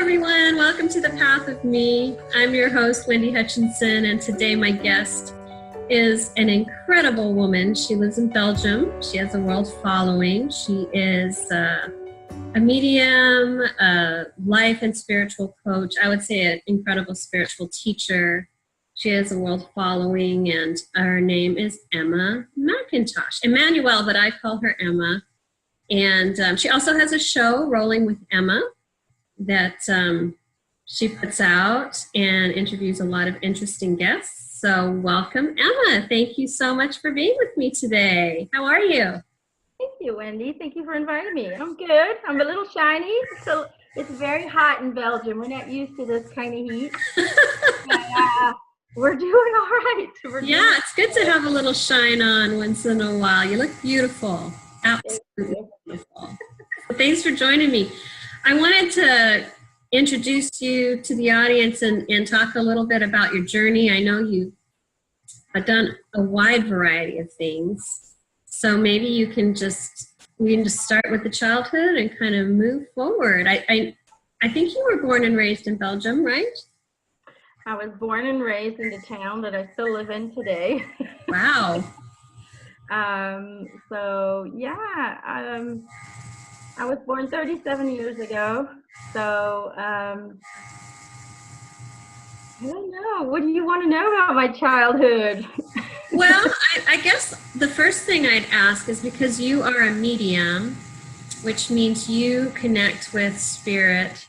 everyone. Welcome to The Path of Me. I'm your host, Wendy Hutchinson, and today my guest is an incredible woman. She lives in Belgium. She has a world following. She is a medium, a life and spiritual coach. I would say an incredible spiritual teacher. She has a world following, and her name is Emma McIntosh. Emmanuel, but I call her Emma. And she also has a show, Rolling with Emma, that she puts out and interviews a lot of interesting guests. So welcome, Emma. Thank you so much for being with me today. How are you? Thank you, Wendy. Thank you for inviting me. I'm good. I'm a little shiny. So it's very hot in Belgium. We're not used to this kind of heat. But, we're doing all right. It's good to have a little shine on once in a while. You look beautiful. Absolutely beautiful. Thanks for joining me. I wanted to introduce you to the audience and talk a little bit about your journey. I know you've done a wide variety of things. So maybe we can just start with the childhood and kind of move forward. I think you were born and raised in Belgium, right? I was born and raised in the town that I still live in today. Wow. I was born 37 years ago. So I don't know. What do you want to know about my childhood? Well, I guess the first thing I'd ask is because you are a medium, which means you connect with spirit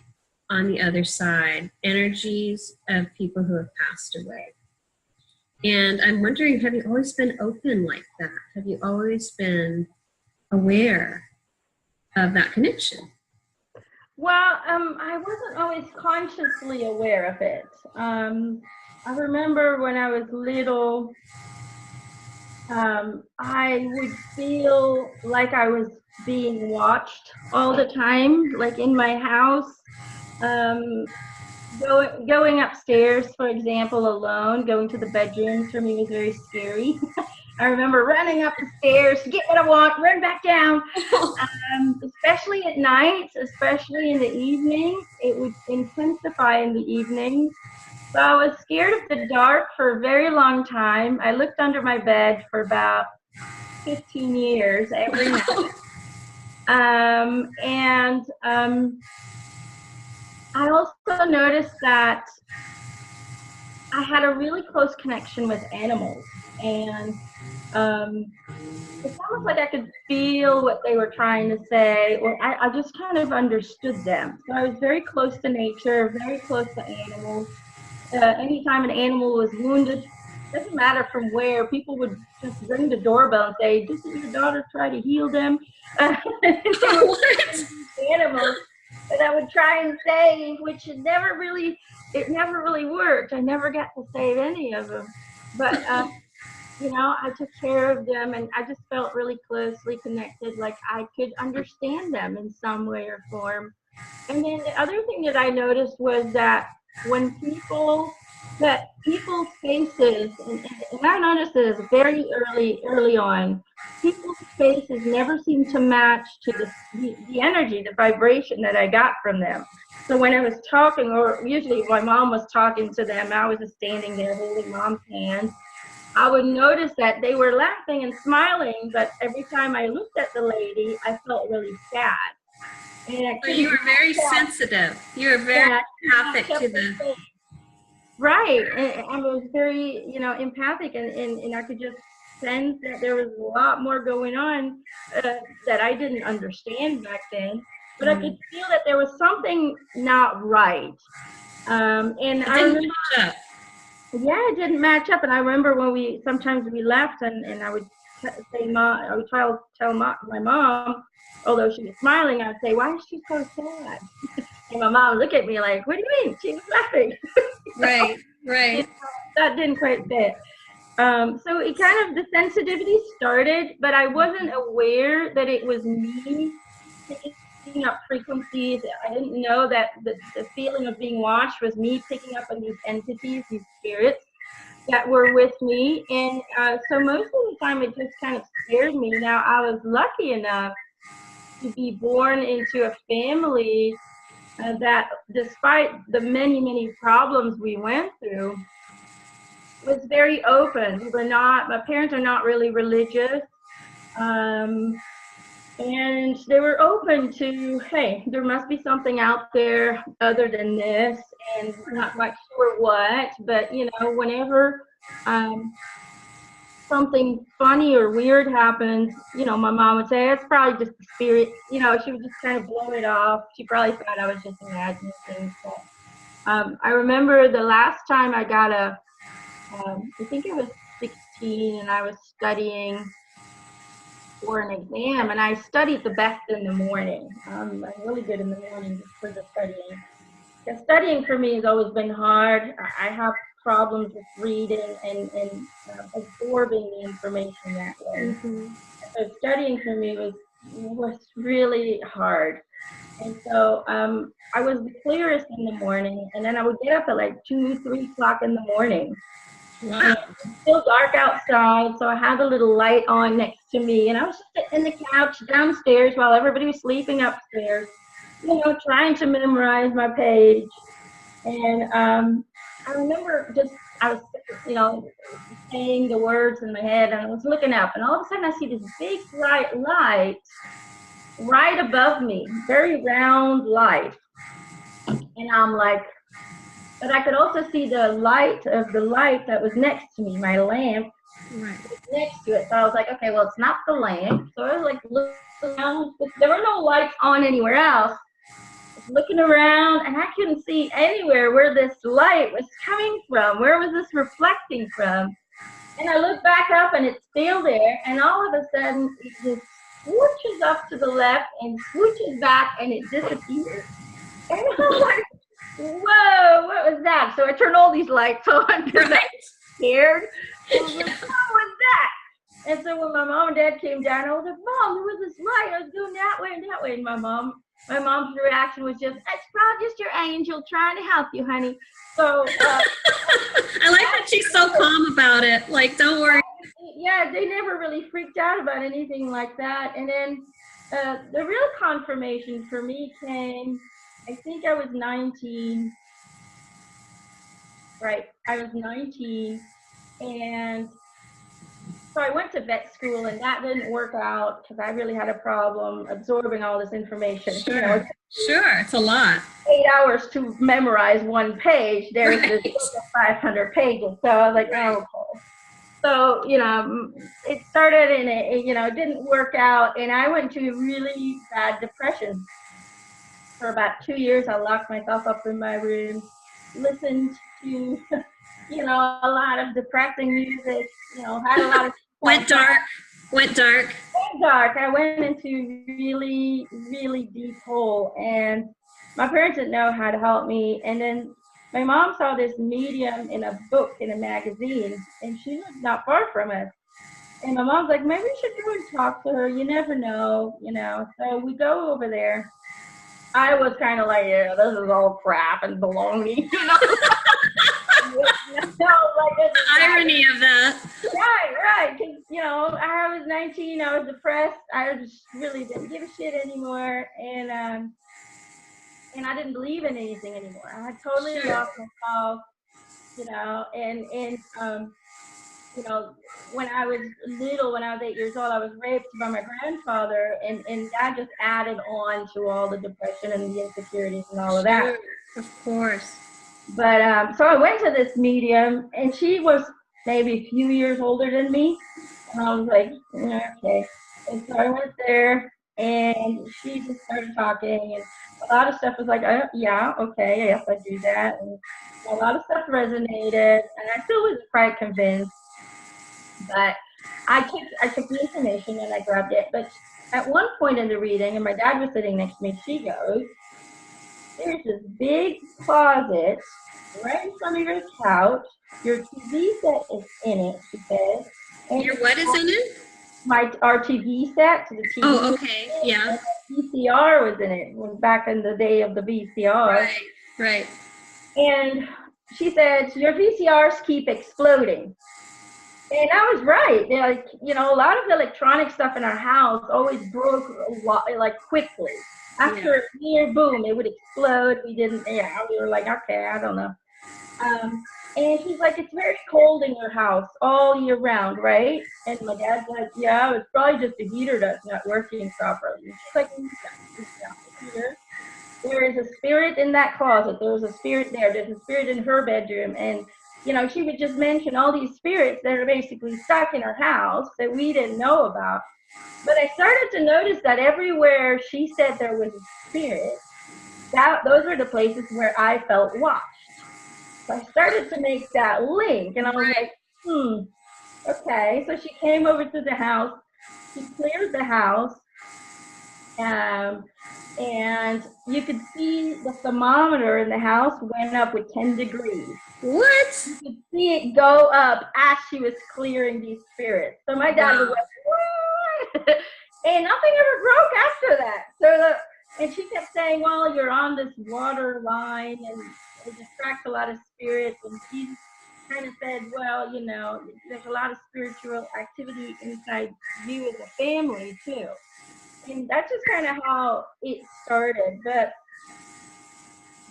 on the other side, energies of people who have passed away. And I'm wondering, have you always been open like that? Have you always been aware of that connection? Well, I wasn't always consciously aware of it. I remember when I was little, I would feel like I was being watched all the time, like in my house. Going upstairs, for example, alone, going to the bedroom for me was very scary. I remember running up the stairs to get what I want, run back down, especially at night, especially in the evenings. It would intensify in the evenings. So I was scared of the dark for a very long time. I looked under my bed for about 15 years every night. I also noticed that I had a really close connection with animals, and it's almost like I could feel what they were trying to say, or I just kind of understood them. So I was very close to nature, very close to animals. Anytime an animal was wounded, doesn't matter from where, people would just ring the doorbell and say, "Did your daughter try to heal them?" Animals that I would try and save, which it never really worked. I never got to save any of them, but I took care of them, and I just felt really closely connected, like I could understand them in some way or form. And then the other thing that I noticed was that when people's faces, and I noticed this very early on, people's faces never seemed to match to the energy, the vibration that I got from them. So when I was talking, or usually my mom was talking to them, I was just standing there holding mom's hand, I would notice that they were laughing and smiling, but every time I looked at the lady, I felt really sad. And so you were very sensitive. You were very empathic to the... Right, and I was very, empathic, and I could just sense that there was a lot more going on that I didn't understand back then, but I could feel that there was something not right. And I remember, it didn't match up. And I remember when sometimes we left, and I would say, I would tell my mom, although she was smiling, I would say, "Why is she so sad?" And my mom would look at me like, "What do you mean?" She was laughing. Right. That didn't quite fit. So it kind of, the sensitivity started, but I wasn't aware that it was me picking up frequencies. I didn't know that the feeling of being watched was me picking up on these entities, these spirits that were with me. And so most of the time it just kind of scared me. Now, I was lucky enough to be born into a family that despite the many, many problems we went through, was very open. My parents are not really religious. And they were open to, hey, there must be something out there other than this, and we're not quite sure what, but whenever something funny or weird happens, my mom would say, it's probably just the spirit. She would just kind of blow it off. She probably thought I was just imagining things. But I remember the last time I got I think I was 16, and I was studying for an exam, and I studied the best in the morning. I'm really good in the morning just for the studying. The studying for me has always been hard. I have problems with reading and absorbing the information that way. Mm-hmm. So studying for me was really hard. And so I was the clearest in the morning, and then I would get up at like 2, 3 o'clock in the morning. Wow. It's still dark outside, so I had a little light on next to me, and I was just sitting in the couch downstairs while everybody was sleeping upstairs, trying to memorize my page. And I remember I was, saying the words in my head, and I was looking up, and all of a sudden I see this big bright light right above me, very round light. And I'm like, but I could also see the light that was next to me, my lamp, right, was next to it. So I was like, okay, well, it's not the lamp. So I was like looking around, but there were no lights on anywhere else. I was looking around, and I couldn't see anywhere where this light was coming from. Where was this reflecting from? And I looked back up, and it's still there. And all of a sudden, it just swooches up to the left and swooches back, and it disappears. And I'm like, whoa, what was that? So I turned all these lights on because I was scared. I was like, what was that? And so when my mom and dad came down, I was like, Mom, there was this light. I was going that way and that way. And my mom's reaction was just, it's probably just your angel trying to help you, honey. So I like that she's so calm about it. Like, don't worry. Yeah, they never really freaked out about anything like that. And then the real confirmation for me came, I think I was 19. Right, I was 19, and so I went to vet school, and that didn't work out because I really had a problem absorbing all this information. Sure, sure, it's a lot. 8 hours to memorize one page. There's right. This 500 pages, so I was like, oh, okay. So, it started and it didn't work out, and I went to really bad depression. For about 2 years, I locked myself up in my room, listened to, a lot of depressing music, had a lot of... Went dark. I went into really, really deep hole, and my parents didn't know how to help me. And then my mom saw this medium in a book, in a magazine, and she was not far from us. And my mom's like, maybe we should go and talk to her. You never know, So we go over there. I was kind of like, yeah, this is all crap and baloney, The irony of that. Right, because, I was 19, I was depressed, I just really didn't give a shit anymore, and I didn't believe in anything anymore. I had totally lost myself, when I was little, when I was 8 years old, I was raped by my grandfather, and that just added on to all the depression and the insecurities and all of that. Of course. But so I went to this medium, and she was maybe a few years older than me, and I was like, okay. And so I went there, and she just started talking, and a lot of stuff was like, yeah, okay, yes, I do that, and a lot of stuff resonated, and I still wasn't quite convinced. But I took the information and I grabbed it. But at one point in the reading, and my dad was sitting next to me, she goes, there's this big closet right in front of your couch. Your TV set is in it, she said. And your what is in it? Our TV set. The TV oh, okay, yeah. VCR was in it, back in the day of the VCR. Right. And she said, your VCRs keep exploding. And I was right. A lot of electronic stuff in our house always broke quickly. After a year, boom, it would explode. We were like, okay, I don't know. And she's like, it's very cold in your house all year round, right? And my dad's like, yeah, it's probably just the heater that's not working properly. And she's like, no, it's not the heater. There is a spirit in that closet. There's a spirit there. There's a spirit in her bedroom. And, she would just mention all these spirits that are basically stuck in her house that we didn't know about. But I started to notice that everywhere she said there was a spirit, those were the places where I felt watched. So I started to make that link, and I was like, okay. So she came over to the house. She cleared the house, and you could see the thermometer in the house went up with 10 degrees. What? You could see it go up as she was clearing these spirits. So my dad was like, what? And nothing ever broke after that. And she kept saying, well, you're on this water line, and it attracts a lot of spirits. And she kind of said, well, there's a lot of spiritual activity inside you as a family, too. And that's just kind of how it started. But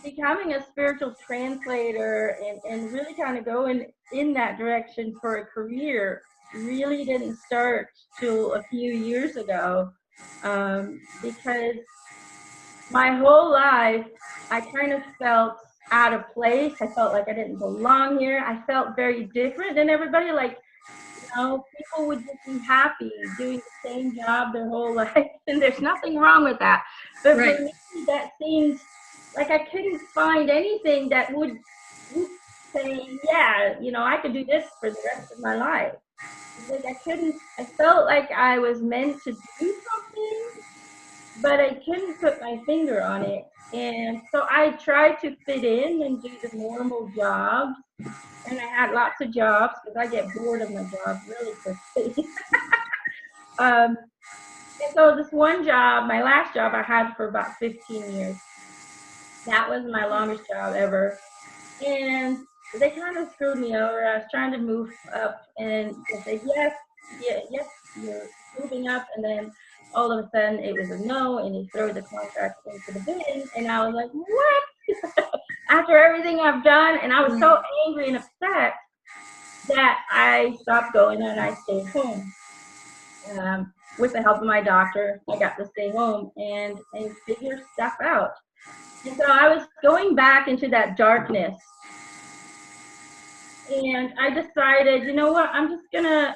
becoming a spiritual translator and really kind of going in that direction for a career really didn't start till a few years ago, because my whole life I kind of felt out of place. I felt like I didn't belong here. I felt very different than everybody. Like, people would just be happy doing the same job their whole life, and there's nothing wrong with that. But for me, that seemed like I couldn't find anything that would say, yeah, I could do this for the rest of my life. Like I felt like I was meant to do something, but I couldn't put my finger on it. And so I tried to fit in and do the normal jobs. And I had lots of jobs because I get bored of my job really quickly. And so this one job, my last job, I had for about 15 years. That was my longest job ever. And they kind of screwed me over. I was trying to move up, and they said, yes, you're moving up. And then all of a sudden it was a no, and they threw the contract into the bin. And I was like, what? After everything I've done. And I was so angry and upset that I stopped going and I stayed home. With the help of my doctor, I got to stay home and figure stuff out. And so I was going back into that darkness. And I decided, you know what, I'm just gonna,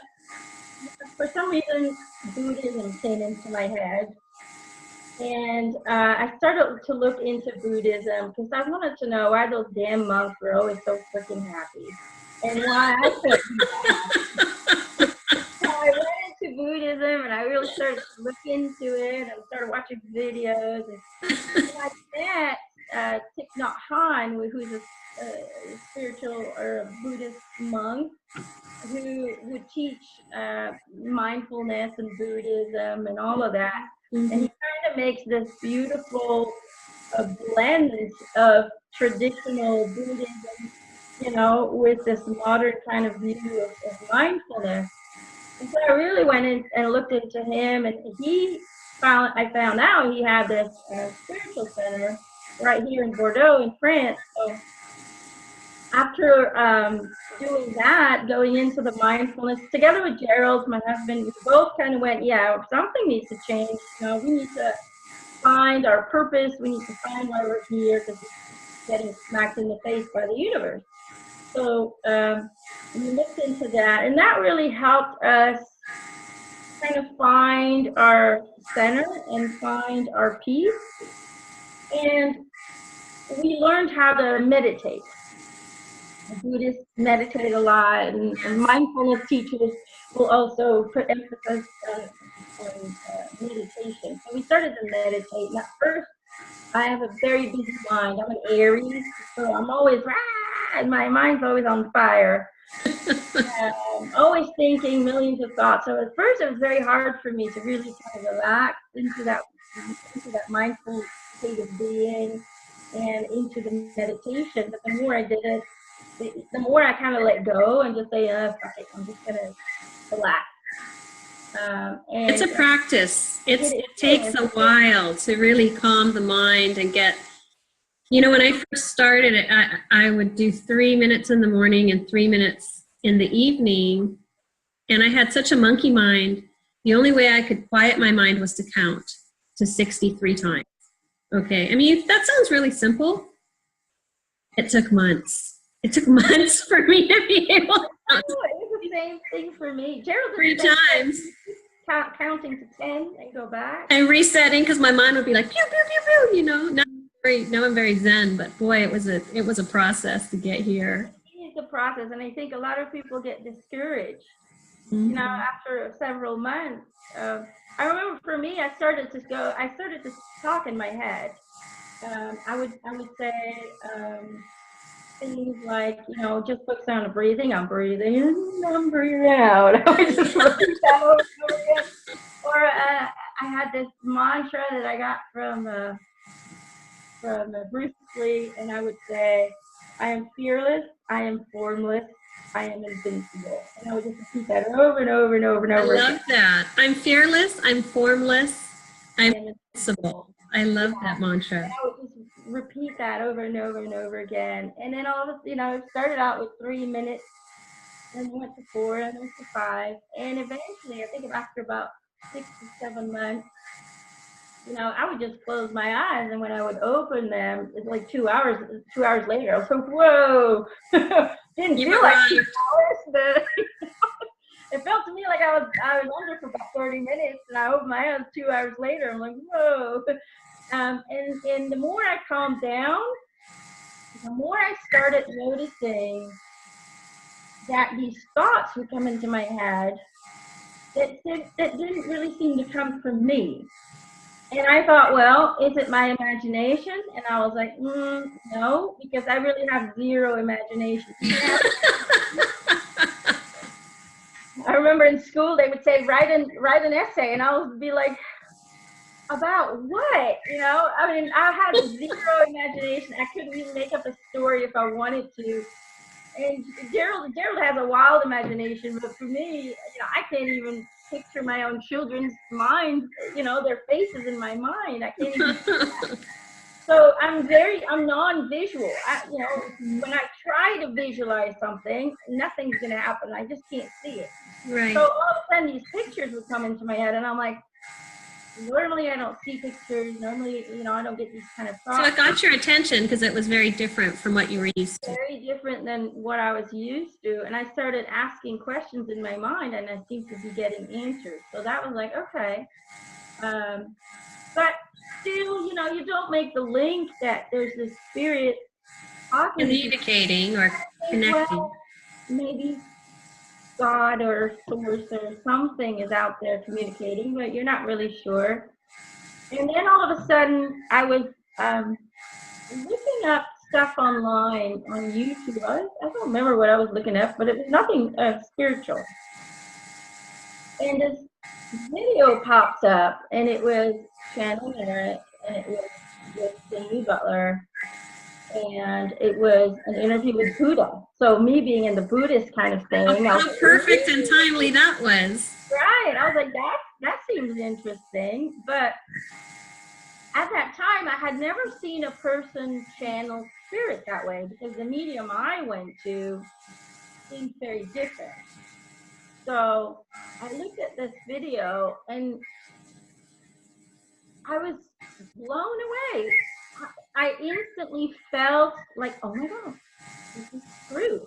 for some reason, Buddhism came into my head. And I started to look into Buddhism because I wanted to know why those damn monks were always so freaking happy. And why I couldn't be happy. So I went into Buddhism and I really started to look into it and started watching videos. And I met Thich Nhat Hanh, who's a spiritual or a Buddhist monk who would teach mindfulness and Buddhism and all of that. And he kind of makes this beautiful blend of traditional Buddhism, with this modern kind of view of mindfulness. And so I really went in and looked into him, and I found out he had this spiritual center right here in Bordeaux in France. So after doing that, going into the mindfulness, together with Gerald, my husband, we both kind of went, yeah, something needs to change. We need to find our purpose. We need to find why we're here, because we're getting smacked in the face by the universe. So we looked into that, and that really helped us kind of find our center and find our peace. And we learned how to meditate. The Buddhists meditate a lot, and mindfulness teachers will also put emphasis on meditation. So we started to meditate. Now, first, I have a very busy mind. I'm an Aries, so I'm always, and my mind's always on fire. Always thinking millions of thoughts. So at first, it was very hard for me to really kind of relax into that mindful state of being and into the meditation. But the more I did it, the more I kind of let go and just say, fuck it, I'm just going to relax. And It's a practice. It takes is. a while to really calm the mind and get, when I first started it, I would do 3 minutes in the morning and 3 minutes in the evening. And I had such a monkey mind. The only way I could quiet my mind was to count to 63 times. Okay. I mean, that sounds really simple. It took months. It took months for me to be able to count. Oh, it was the same thing for me. Gerald 3 times. Counting to 10 and go back. And resetting because my mind would be like, pew, pew, pew, pew, Now I'm very zen, but boy, it was a process to get here. It's a process, and I think a lot of people get discouraged. Mm-hmm. After several months. I remember for me, I started to talk in my head. I would say things like, just focus on the breathing. I'm breathing in, I'm breathing out. I would just repeat that over and over again. Or I had this mantra that I got from Bruce Lee, and I would say, I am fearless, I am formless, I am invincible. And I would just repeat that over and over and over and over. I love that. I'm fearless, I'm formless, I'm invincible. I love that mantra. And I would just repeat that over and over and over again. And then all of a sudden, it started out with 3 minutes, then went to 4, and then went to 5. And eventually, I think after about 6 to 7 months, I would just close my eyes, and when I would open them, it's like 2 hours later, I was like, whoa. Didn't feel like 2 hours, but it felt to me like I was under for about 30 minutes, and I opened my eyes 2 hours later. I'm like, whoa. And the more I calmed down, the more I started noticing that these thoughts would come into my head that didn't really seem to come from me. And I thought, well, is it my imagination? And I was like, no, because I really have zero imagination. I remember in school they would say, write an essay, and I would be like, about what? I mean, I had zero imagination. I couldn't even make up a story if I wanted to. And Gerald has a wild imagination, but for me, I can't even picture my own children's minds, their faces in my mind. I can't even do that. So I'm non-visual. When I try to visualize something, nothing's going to happen. I just can't see it. Right. So all of a sudden these pictures would come into my head, and I'm like, normally I don't see pictures. Normally, I don't get these kind of thoughts. So it got your attention because it was very different from what you were used to. Very different than what I was used to. And I started asking questions in my mind, and I seemed to be getting answers. So that was like, okay. But still, you don't make the link that there's this spirit talking, communicating or connecting. Well, maybe God or source or something is out there communicating, but you're not really sure. And then all of a sudden, I was looking up stuff online on YouTube. I don't remember what I was looking up, but it was nothing spiritual. And this video pops up, and it was Channel Eric, and it was with Jamie Butler, and it was an interview with Buddha. So me being in the Buddhist kind of thing. How perfect and timely that was. Right. I was like, that seems interesting. But at that time, I had never seen a person channel spirit that way, because the medium I went to seemed very different. So I looked at this video, and I was blown away. I instantly felt like, oh my God, this is true.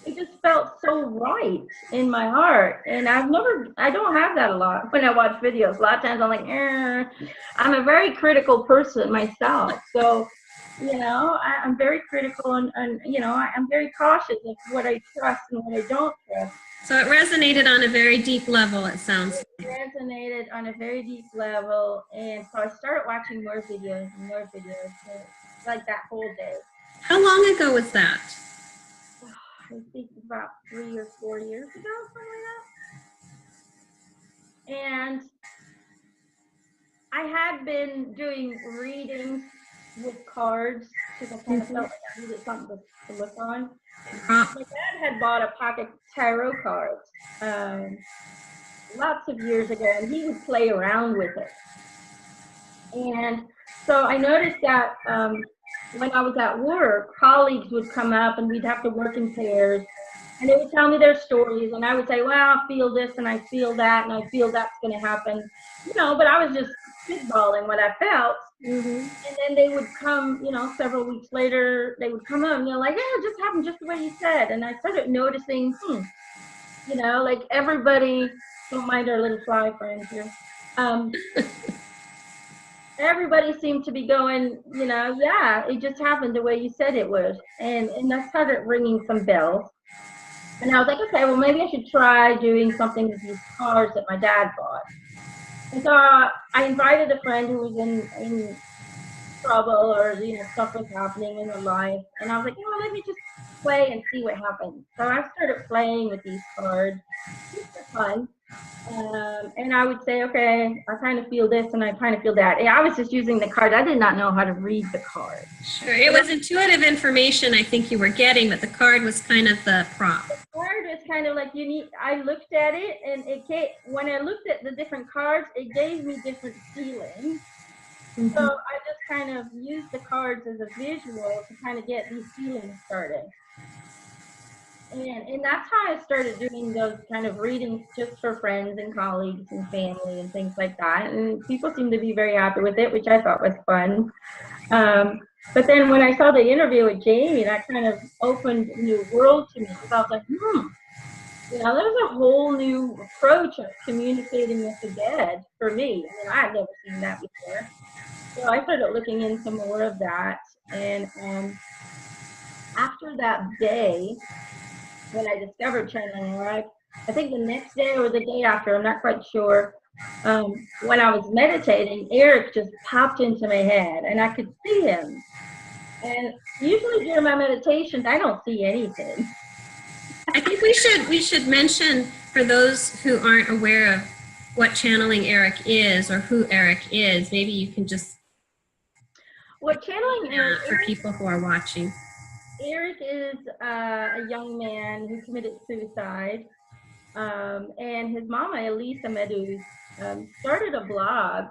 It just felt so right in my heart. And I don't have that a lot when I watch videos. A lot of times I'm like, I'm a very critical person myself. So, I'm very critical, and I'm very cautious of what I trust and what I don't trust. So it resonated on a very deep level, it sounds like. It resonated on a very deep level, and so I started watching more videos and more videos, like that whole day. How long ago was that? I think about 3 or 4 years ago, something like that. And I had been doing readings with cards, because I kind of felt like I needed something to look on. My dad had bought a pack of tarot cards lots of years ago, and he would play around with it. And so I noticed that when I was at work, colleagues would come up and we'd have to work in pairs, and they would tell me their stories, and I would say, well, I feel this and I feel that and I feel that's going to happen, but I was just spitballing what I felt. And then they would come, several weeks later, they would come up and they're like, yeah, it just happened just the way you said. And I started noticing, like everybody, don't mind our little fly friends here. Everybody seemed to be going, yeah, it just happened the way you said it would. And that started ringing some bells. And I was like, okay, well, maybe I should try doing something with these cards that my dad bought. And so I invited a friend who was in trouble, or, stuff was happening in her life. And I was like, let me just play and see what happens. So I started playing with these cards just for fun. And I would say, okay, I kind of feel this and I kind of feel that. And I was just using the card. I did not know how to read the card. Sure. It was intuitive information I think you were getting, but the card was kind of the prop. The card was kind of like I looked at it, and when I looked at the different cards, it gave me different feelings. So I just kind of used the cards as a visual to kind of get these feelings started. And that's how I started doing those kind of readings just for friends and colleagues and family and things like that. And people seemed to be very happy with it, which I thought was fun. But then when I saw the interview with Jamie, that kind of opened a new world to me. Because I was like, there's a whole new approach of communicating with the dead for me. I had never seen that before. So I started looking into more of that. And after that day, when I discovered channeling Eric, I think the next day or the day after, I'm not quite sure, when I was meditating, Eric just popped into my head and I could see him. And usually during my meditations, I don't see anything. I think we should mention, for those who aren't aware of what channeling Eric is or who Eric is, maybe you can just channeling Eric for people who are watching. Eric is a young man who committed suicide, and his mama, Elisa Medus, started a blog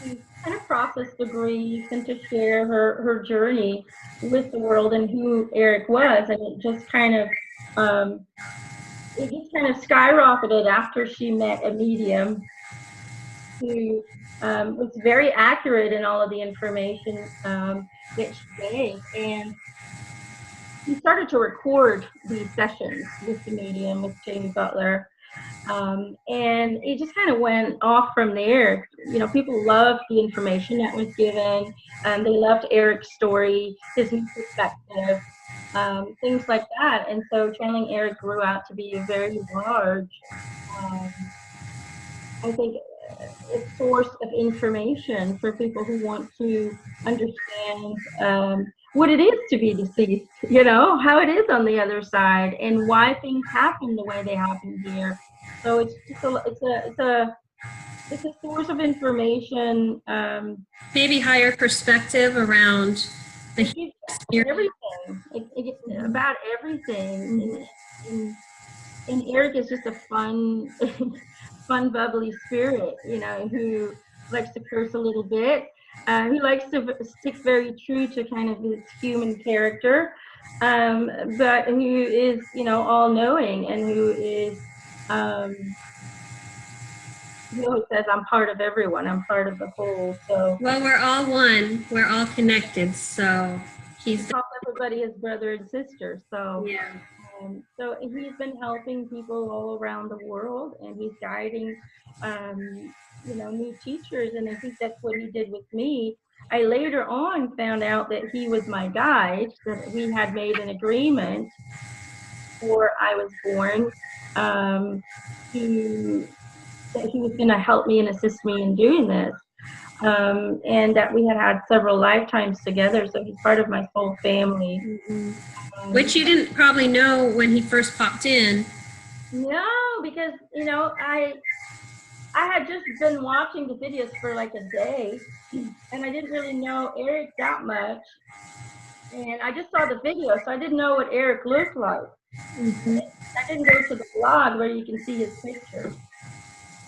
to kind of process the grief and to share her journey with the world and who Eric was. And it just kind of skyrocketed after she met a medium who was very accurate in all of the information that she gave. And he started to record these sessions with the medium, with Jamie Butler. And it just kind of went off from there. People loved the information that was given. They loved Eric's story, his new perspective, things like that. And so channeling Eric grew out to be a very large, I think, a source of information for people who want to understand what it is to be deceased, how it is on the other side, and why things happen the way they happen here. So it's just it's a source of information. Maybe higher perspective around the everything, about everything. And Eric is just a fun, bubbly spirit, who likes to curse a little bit. He likes to stick very true to kind of his human character, but who is, all-knowing, and who is, he always says, I'm part of everyone, I'm part of the whole. So well, we're all one, we're all connected. So he calls everybody his brother and sister. So yeah. So he's been helping people all around the world, and he's guiding new teachers, and I think that's what he did with me. I later on found out that he was my guide, that we had made an agreement before I was born, that he was going to help me and assist me in doing this, and that we had several lifetimes together, so he's part of my whole family. Which you didn't probably know when he first popped in. No, because, I had just been watching the videos for like a day, and I didn't really know Eric that much. And I just saw the video, so I didn't know what Eric looked like. I didn't go to the blog where you can see his picture.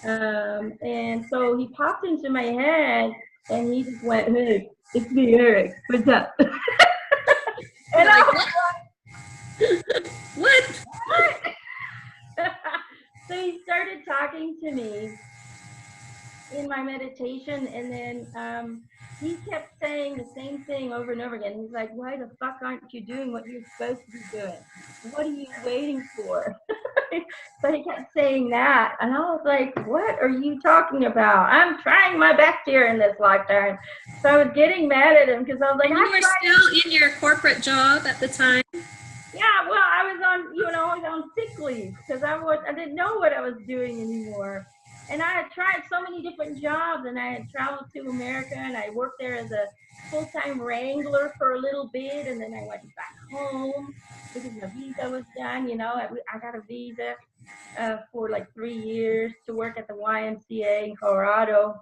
And so he popped into my head and he just went, "Hey, it's me, Eric. What's up?" And You're I like, was what? like, "What?" So he started talking to me in my meditation, and then he kept saying the same thing over and over again. He's like, "Why the fuck aren't you doing what you're supposed to be doing? What are you waiting for?" So he kept saying that, and I was like, "What are you talking about? I'm trying my best here in this lifetime." So I was getting mad at him because I was like, And you were still in your corporate job at the time? "Yeah, well, I was on sick leave because I didn't know what I was doing anymore." And I had tried so many different jobs, and I had traveled to America, and I worked there as a full-time wrangler for a little bit, and then I went back home because my visa was done. I got a visa for like 3 years to work at the YMCA in Colorado,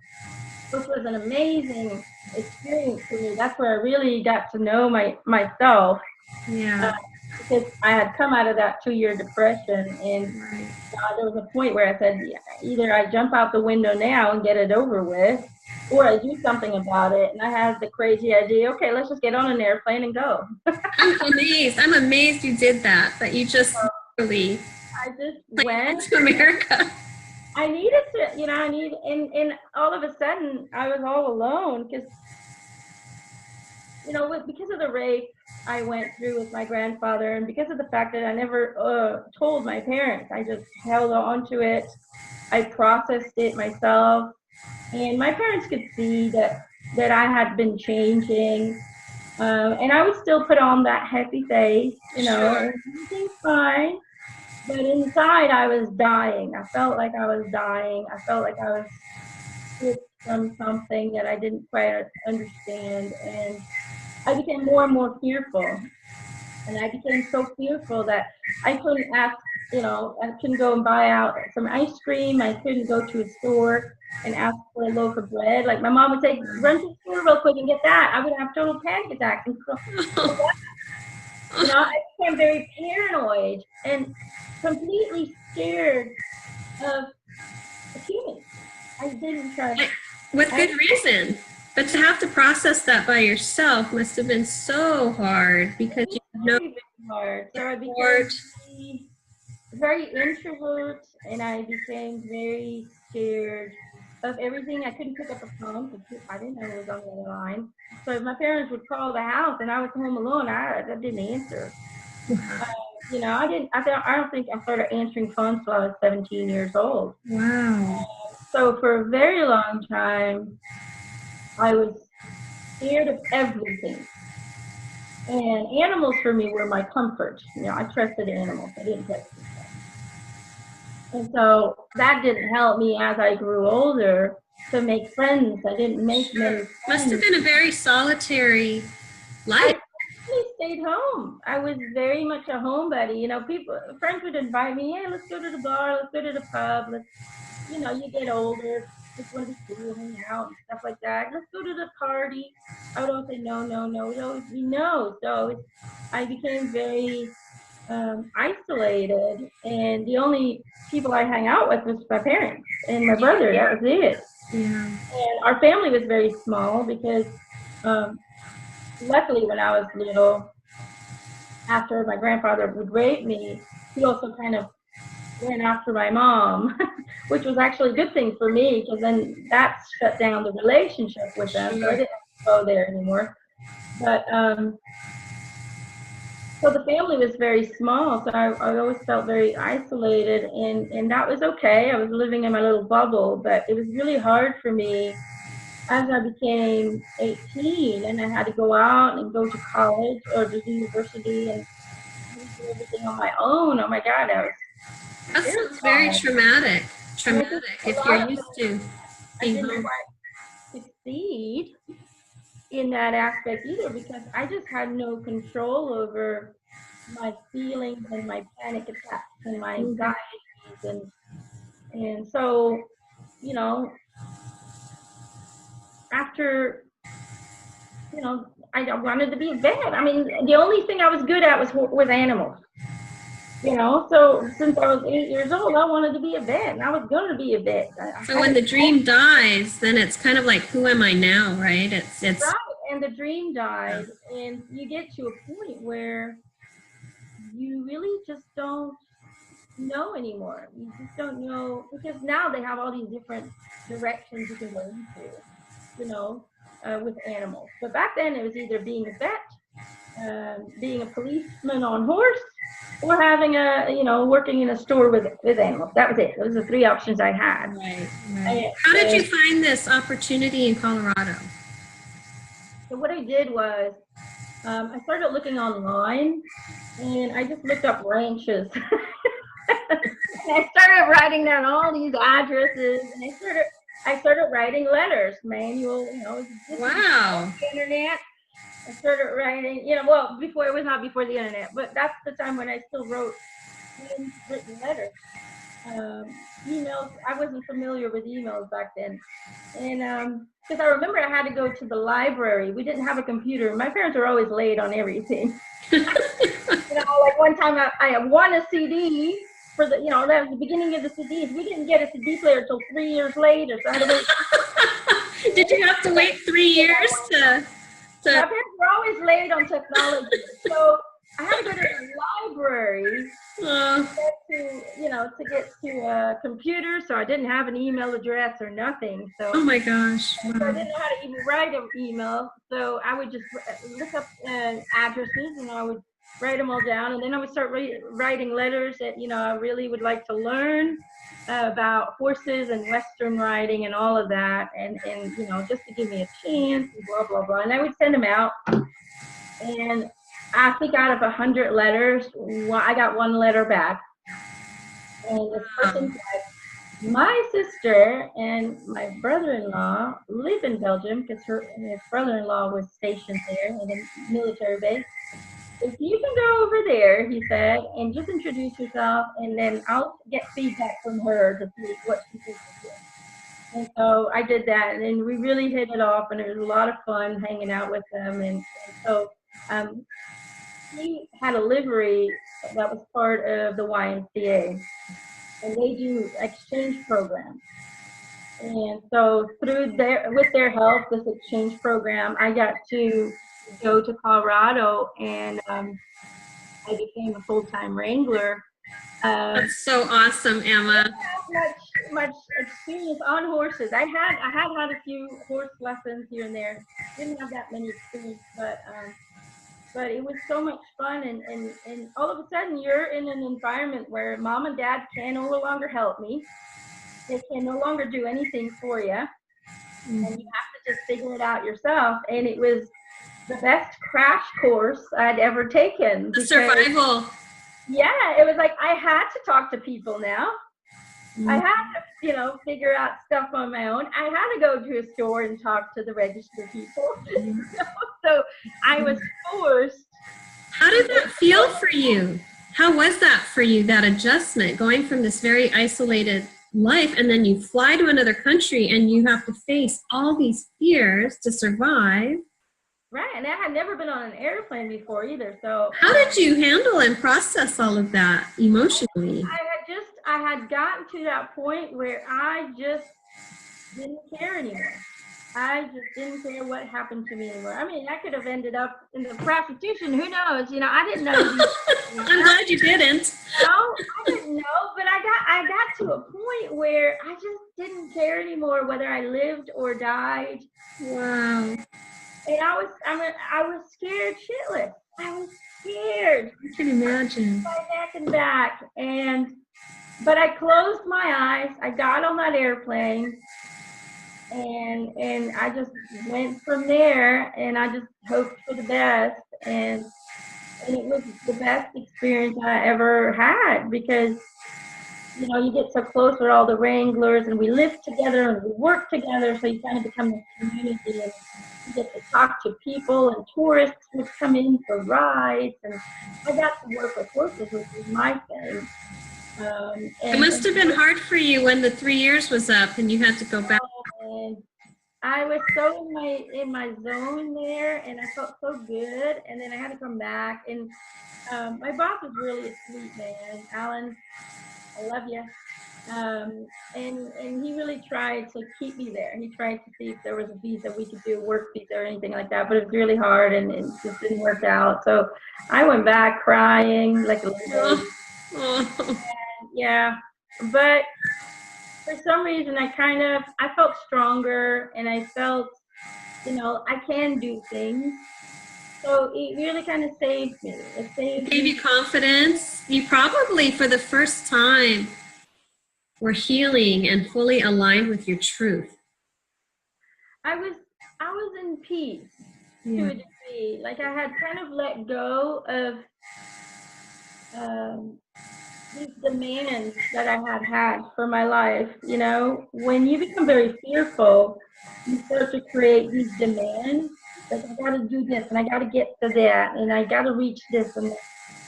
which was an amazing experience for me. That's where I really got to know myself. Yeah. Because I had come out of that 2-year depression, and Right. there was a point where I said, yeah, either I jump out the window now and get it over with, or I do something about it. And I had the crazy idea, okay, let's just get on an airplane and go. I'm amazed. I'm amazed you did that you just really I just went went. to America. I needed to, and all of a sudden I was all alone because, because of the rape I went through with my grandfather, and because of the fact that I never told my parents, I just held on to it. I processed it myself, and my parents could see that I had been changing, and I would still put on that happy face, Sure. and everything's fine. But inside, I was dying. I felt like I was dying. I felt like I was sick from something that I didn't quite understand, and I became more and more fearful. And I became so fearful that I couldn't I couldn't go and buy out some ice cream. I couldn't go to a store and ask for a loaf of bread. Like my mom would say, "Run to the store real quick and get that." I would have total panic attacks. And I became very paranoid and completely scared of humans. I didn't trust. With good reason. But to have to process that by yourself must have been so hard because you have no Very, very hard. So I became support. very introvert, and I became very scared of everything. I couldn't pick up a phone because I didn't know who was on the other line. So if my parents would call the house and I was home alone, I didn't answer. I don't think I started answering phones till I was 17 years old. Wow. So for a very long time, I was scared of everything. And animals for me were my comfort. I trusted animals. I didn't trust people. And so that didn't help me as I grew older to make friends. I didn't make many friends. Must have been a very solitary life. I stayed home. I was very much a homebody. Friends would invite me, "Hey, let's go to the bar, let's go to the pub, you get older, just want to be cool, hang out and stuff like that. Let's go to the party." I would always say no, no, no. It would always be no. So I became very isolated, and the only people I hang out with was my parents and my brother. That was it. Yeah. And our family was very small because luckily when I was little, after my grandfather would rape me, he also kind of went after my mom, which was actually a good thing for me because then that shut down the relationship with them. So I didn't have to go there anymore. But so the family was very small, so I always felt very isolated, and that was okay. I was living in my little bubble, but it was really hard for me as I became 18 and I had to go out and go to college or to university and do everything on my own. Oh my God, That sounds very traumatic. Traumatic if you're used to being home. quite succeed in that aspect either because I just had no control over my feelings and my panic attacks and my anxieties and so after I wanted to be a vet. I mean, the only thing I was good at was animals. So since I was 8 years old, I wanted to be a vet, and I was going to be a vet. So when the dream dies, then it's kind of like, who am I now, right? It's right, and the dream died, and you get to a point where you really just don't know anymore. You just don't know, because now they have all these different directions you can go into, with animals. But back then it was either being a vet, being a policeman on horse, or having working in a store with animals. That was it. Those are the three options I had. Right. How did you find this opportunity in Colorado? So what I did was, I started looking online, and I just looked up ranches. And I started writing down all these addresses, and I started writing letters, manual, Wow. Internet. I started writing, before, it was not before the internet, but that's the time when I still wrote written letters. Emails, I wasn't familiar with emails back then. And because I remember I had to go to the library. We didn't have a computer. My parents were always late on everything. Like one time I won a CD for that was the beginning of the CDs. We didn't get a CD player until 3 years later. So I had to wait. Did you have to wait 3 years to? My parents were always late on technology, so I had to go to the library to get to a computer. So I didn't have an email address or nothing. So oh my gosh! Wow. So I didn't know how to even write an email. So I would just look up addresses, and I would write them all down, and then I would start writing letters that I really would like to learn about horses and Western riding and all of that, and just to give me a chance, and blah blah blah. And I would send them out, and I think out of 100 letters, I got one letter back, and this person said, my sister and my brother-in-law live in Belgium, because his brother-in-law was stationed there in a military base. If you can go over there, he said, and just introduce yourself, and then I'll get feedback from her to see what she thinks of you. And so I did that, and we really hit it off, and it was a lot of fun hanging out with them. And so he had a livery that was part of the YMCA, and they do exchange programs. And so with their help, this exchange program, I got to go to Colorado, and I became a full-time wrangler. That's so awesome, Emma. I had much experience on horses. I had a few horse lessons here and there. Didn't have that many experience, but it was so much fun. And all of a sudden, you're in an environment where mom and dad can no longer help me. They can no longer do anything for you, and you have to just figure it out yourself. And it was the best crash course I'd ever taken. Survival. Yeah, it was like I had to talk to people now. I had to, figure out stuff on my own. I had to go to a store and talk to the register people. So I was forced. How did that feel for you? How was that for you, that adjustment, going from this very isolated life, and then you fly to another country and you have to face all these fears to survive? Right, and I had never been on an airplane before either. So how did you handle and process all of that emotionally? I had gotten to that point where I just didn't care anymore. I just didn't care what happened to me anymore. I mean, I could have ended up in the prostitution. Who knows? I didn't know. I'm glad you didn't. No, I didn't know, but I got to a point where I just didn't care anymore whether I lived or died. Wow. And I was scared shitless. I was scared. I can imagine. My neck and back. But I closed my eyes. I got on that airplane, and I just went from there, and I just hoped for the best. And it was the best experience I ever had, because you get so close with all the wranglers, and we live together and we work together, so you kind of become a community, and you get to talk to people, and tourists would come in for rides, and I got to work with horses, which was my thing. It must have been hard for you when the 3 years was up and you had to go back. And I was so in my zone there, and I felt so good. And then I had to come back, and my boss was really a sweet man, Alan. I love you. And he really tried to keep me there. He tried to see if there was a visa we could do, work visa or anything like that, but it was really hard, and it just didn't work out. So I went back crying like a little baby. Yeah, but for some reason I felt stronger, and I felt, I can do things. So it really kind of saved me. It gave you confidence. You probably, for the first time, were healing and fully aligned with your truth. I was in peace to a degree. Like I had kind of let go of these demands that I had for my life. When you become very fearful, you start to create these demands. Like, I got to do this, and I got to get to that, and I got to reach this, and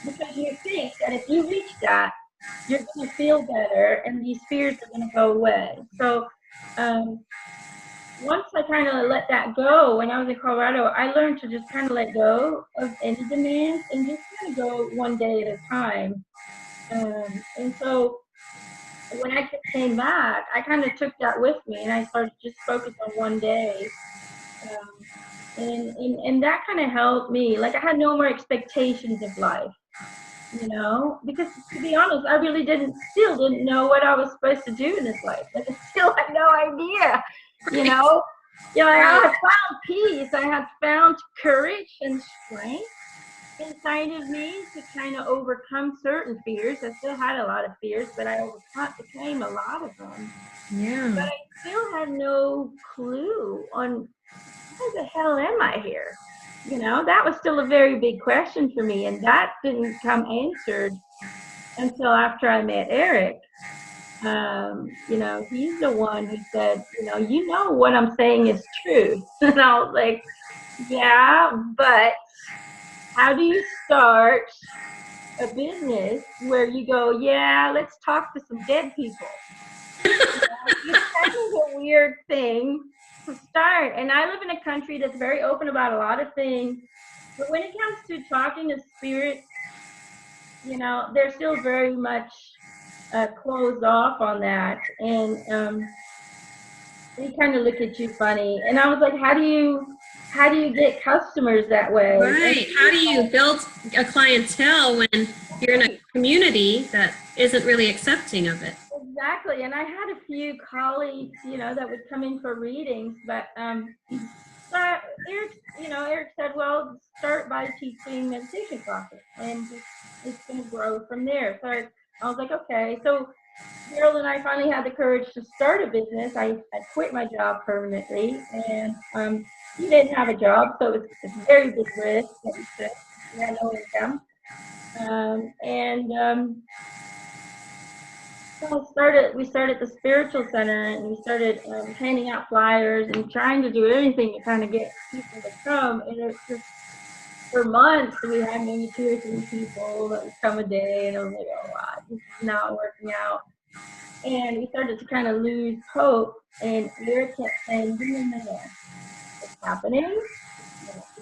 because you think that if you reach that, you're going to feel better, and these fears are going to go away. So once I kind of let that go, when I was in Colorado, I learned to just kind of let go of any demands and just kind of go one day at a time. And so when I came back, I kind of took that with me, and I started just focus on one day. And that kind of helped me. Like, I had no more expectations of life, because to be honest, I really still didn't know what I was supposed to do in this life. Like, I still had no idea, I had found peace. I had found courage and strength inside of me to kind of overcome certain fears. I still had a lot of fears, but I overcame a lot of them. Yeah. But I still had no clue on why the hell am I here? That was still a very big question for me, and that didn't come answered until after I met Eric. He's the one who said, what I'm saying is true. And I was like, yeah, but how do you start a business where you go, yeah, let's talk to some dead people? It's kind of a weird thing to start. And I live in a country that's very open about a lot of things. But when it comes to talking to spirits, they're still very much closed off on that. And they kind of look at you funny. And I was like, how do you get customers that way? Right. How do you build a clientele when you're in a community that isn't really accepting of it? Exactly. And I had a few colleagues, that would come in for readings, but Eric said, well, start by teaching meditation classes, and it's going to grow from there. So I was like, okay. So Harold and I finally had the courage to start a business. I quit my job permanently, and he didn't have a job, so it's a very big risk that we took. We had no income. So we started the spiritual center, and we started handing out flyers and trying to do everything to kind of get people to come. And it's just, for months, we had maybe 2 or 3 people that would come a day, and I was like, oh, wow, this is not working out. And we started to kind of lose hope, and Eric kept saying, no, it's happening.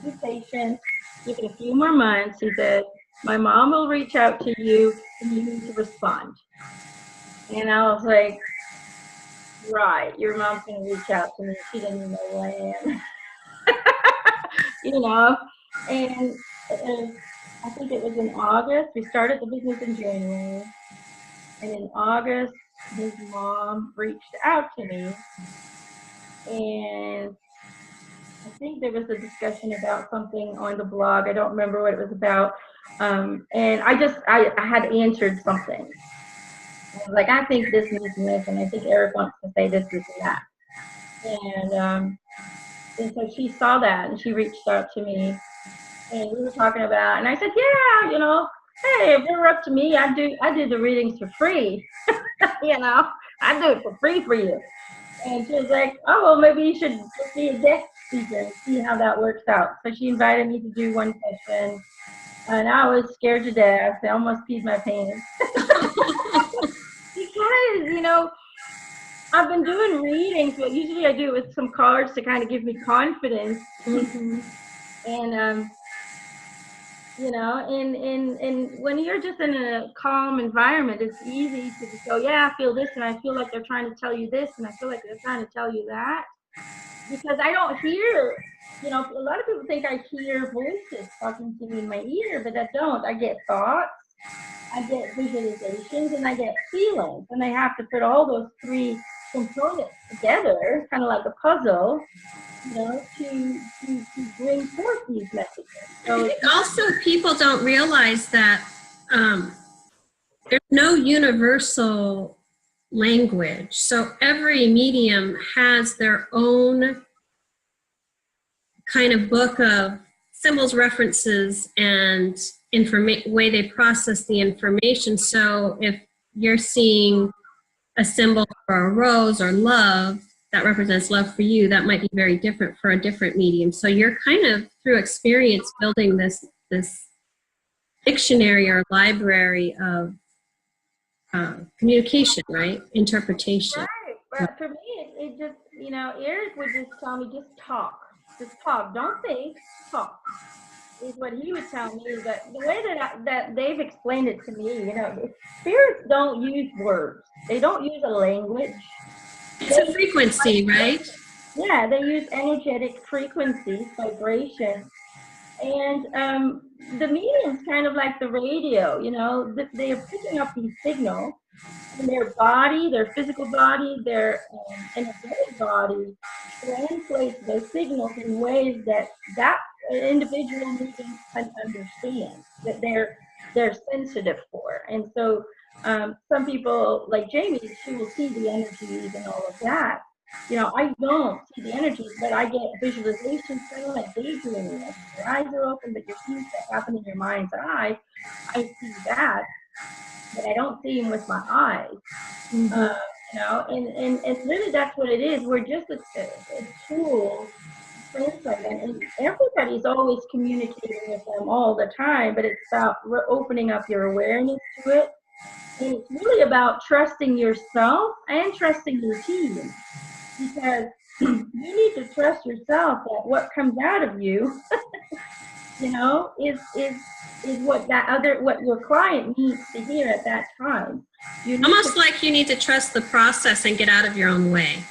Be patient. Give it a few more months. He said, my mom will reach out to you, and you need to respond. And I was like, right, your mom's going to reach out to me. She doesn't even know who I am. And I think it was in August. We started the business in January. And in August, his mom reached out to me. And I think there was a discussion about something on the blog. I don't remember what it was about. And I had answered something. I was like, I think this and this and this, and I think Eric wants to say this and that. And so she saw that, and she reached out to me, and we were talking about, and I said, yeah, hey, if it were up to me, I do the readings for free. I do it for free for you. And she was like, oh, well, maybe you should just be a guest speaker and see how that works out. So she invited me to do one session, and I was scared to death. I almost peed my pants. Because, I've been doing readings, but usually I do it with some cards to kind of give me confidence. Mm-hmm. And you know, and when you're just in a calm environment, it's easy to just go, yeah, I feel this, and I feel like they're trying to tell you this, and I feel like they're trying to tell you that, because I don't hear, you know, a lot of people think I hear voices talking to me in my ear, but I don't. I get thoughts, I get visualizations, and I get feelings, and I have to put all those three components together, kind of like a puzzle, you know, to bring forth these messages. I So think it's not also people don't realize that there's no universal language. So every medium has their own kind of book of symbols, references, and way they process the information. So if you're seeing a symbol for a rose or love that represents love for you, that might be very different for a different medium. So you're kind of through experience building this dictionary or library of communication, right? Interpretation. right. But for me, it just, you know, Eric would just tell me, just talk. Just talk. Don't think, talk. Is what he would tell me. But the way that they've explained it to me, you know, spirits don't use words. They don't use a language. It's a frequency, right? Yeah, they use energetic frequencies, vibration. And the medium's kind of like the radio, you know, they are picking up these signals, and their body, their physical body, their energetic body translates those signals in ways that individual medium can understand, that they're sensitive for. And so some people, like Jamie, she will see the energies and all of that. You know, I don't see the energies, but I get visualizations, kind of like daydreaming. Like your eyes are open, but you're seeing stuff happen in your mind's eye. I see that, but I don't see them with my eyes. Mm-hmm. You know, and really that's what it is. We're just a tool to translate them, and everybody's always communicating with them all the time, but it's about opening up your awareness to it. And it's really about trusting yourself and trusting your team, because you need to trust yourself that what comes out of you, you know, is what what your client needs to hear at that time. Almost like you need to trust the process and get out of your own way.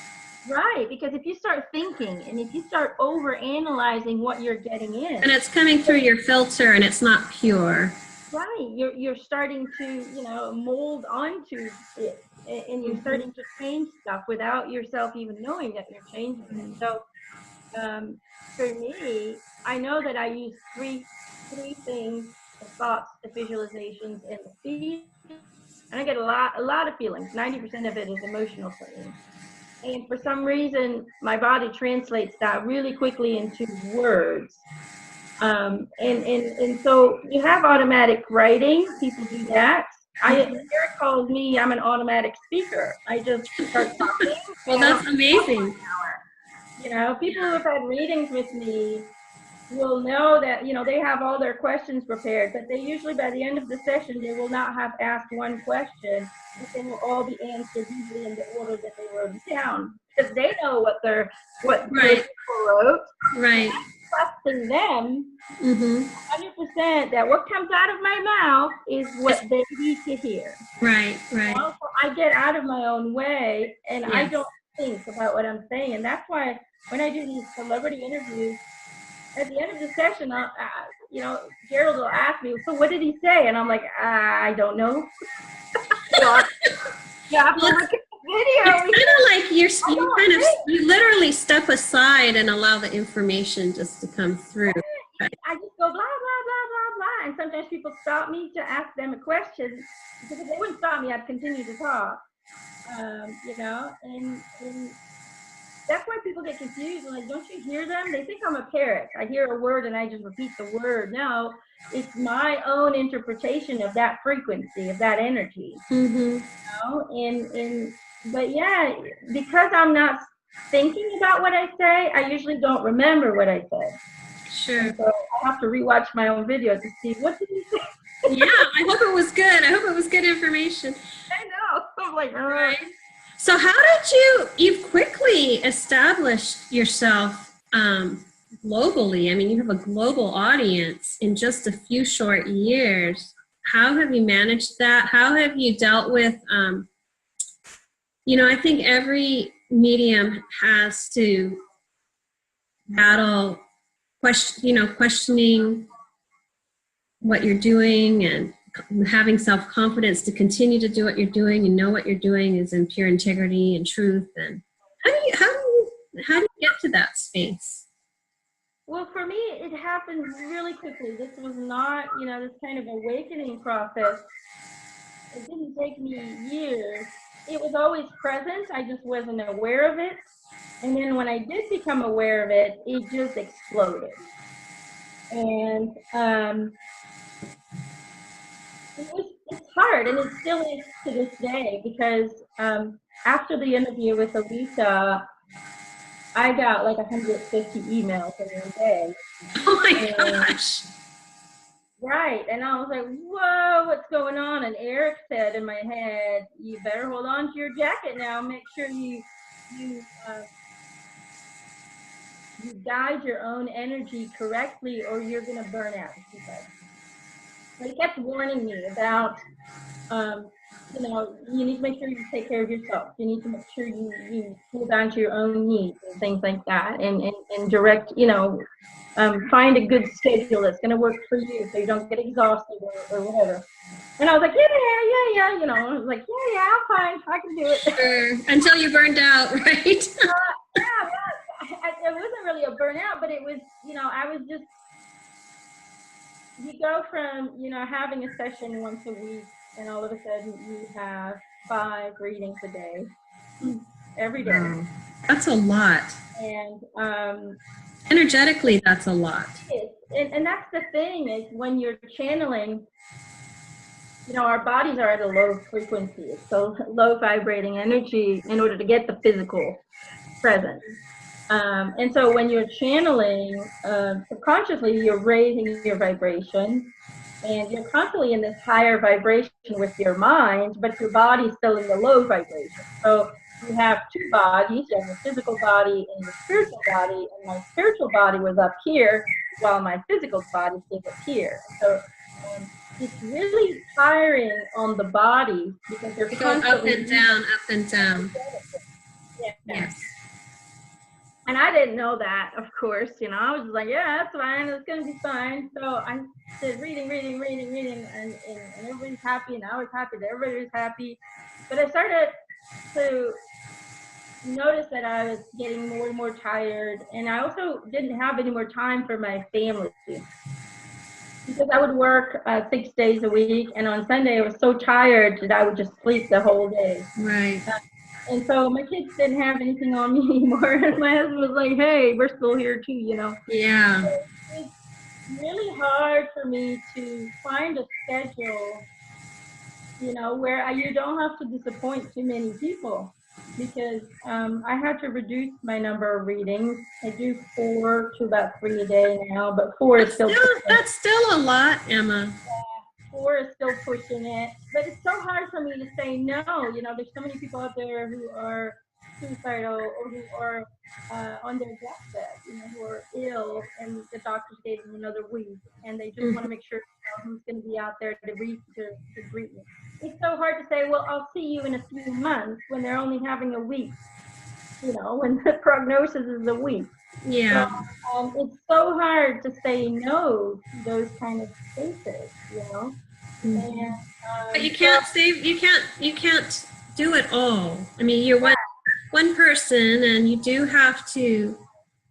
Right, because if you start thinking and if you start over analyzing what you're getting in, and it's coming through your filter and it's not pure. Right, you're starting to, you know, mold onto it, and you're starting to change stuff without yourself even knowing that you're changing it. So for me, I know that I use three things: the thoughts, the visualizations, and the feelings. And I get a lot of feelings. 90% of it is emotional feelings. And for some reason, my body translates that really quickly into words. And so you have automatic writing. People do that. Eric calls me, I'm an automatic speaker. I just start talking. Well, that's amazing. You know, people who have had readings with me will know that, you know, they have all their questions prepared, but they usually, by the end of the session, they will not have asked one question, but they will all be answered usually in the order that they wrote down, because they know what right. people wrote. Right. Trusting them 100% that what comes out of my mouth is what they need to hear. Right, right. Also, I get out of my own way, and I don't think about what I'm saying. And that's why when I do these celebrity interviews, at the end of the session, you know, Gerald will ask me, so what did he say? And I'm like, I don't know. Yeah, well, look at the video. It's kind of like you literally step aside and allow the information just to come through. Right. I just go blah, blah, blah, blah, blah. And sometimes people stop me to ask them a question, because if they wouldn't stop me, I'd continue to talk. You know, and that's why people get confused. Like, don't you hear them? They think I'm a parrot. I hear a word and I just repeat the word. No, it's my own interpretation of that frequency, of that energy. You know? But yeah, because I'm not thinking about what I say, I usually don't remember what I said. Sure. And so I have to rewatch my own video to see, what did you say? Yeah, I hope it was good. I hope it was good information. I know. I'm like, right. So how did you've quickly established yourself globally. I mean, you have a global audience in just a few short years. How have you managed that? How have you dealt with, I think every medium has to battle questioning what you're doing and having self-confidence to continue to do what you're doing and know what you're doing is in pure integrity and truth. And how do you get to that space? Well, for me, it happened really quickly. This was not, this kind of awakening process. It didn't take me years. It was always present. I just wasn't aware of it. And then when I did become aware of it, it just exploded. And it's hard, and it still is to this day, because after the interview with Elisa, I got like 150 emails in one day. Oh my gosh. Right. And I was like, whoa, what's going on? And Eric said in my head, you better hold on to your jacket now. Make sure you guide your own energy correctly, or you're going to burn out. He said. But he kept warning me about, you need to make sure you take care of yourself. You need to make sure you hold on to your own needs and things like that, and direct, find a good schedule that's going to work for you so you don't get exhausted or whatever. And I was like, yeah, I was like, yeah, I'm fine. I can do it. Sure. Until you burned out, right? Yeah, it wasn't really a burnout, but it was, I was just, you go from, having a session once a week, and all of a sudden you have 5 readings a day, every day. Wow. That's a lot. And energetically, that's a lot. And that's the thing, is when you're channeling, our bodies are at a low frequency, so low vibrating energy in order to get the physical present. And so when you're channeling, subconsciously, you're raising your vibration, and you're constantly in this higher vibration with your mind, but your body's still in the low vibration. So you have 2 bodies. You have your physical body and your spiritual body, and my spiritual body was up here while my physical body is up here. So it's really tiring on the body, because you're constantly up and down, up and down. Yeah. Yes. And I didn't know that, of course. I was just like, yeah, that's fine. It's going to be fine. So I did reading, and everybody's happy, and I was happy that everybody was happy. But I started to notice that I was getting more and more tired, and I also didn't have any more time for my family, because I would work 6 days a week, and on Sunday I was so tired that I would just sleep the whole day. Right. And so my kids didn't have anything on me anymore. And my husband was like, hey, we're still here too, Yeah. So it's really hard for me to find a schedule, where you don't have to disappoint too many people, because I had to reduce my number of readings. I do 4 to about 3 a day now, but 4 is still that's still a lot, Emma. 4 is still pushing it, but it's so hard for me to say no. There's so many people out there who are suicidal, or who are on their deathbed, who are ill, and the doctors gave them another week, and they just want to make sure who's going to be out there to greet me. It's so hard to say, well, I'll see you in a few months, when they're only having a week, when the prognosis is a week. Yeah. So, it's so hard to say no to those kind of spaces, Mm-hmm. And, but you can't you can't do it all. I mean, you're one person, and you do have to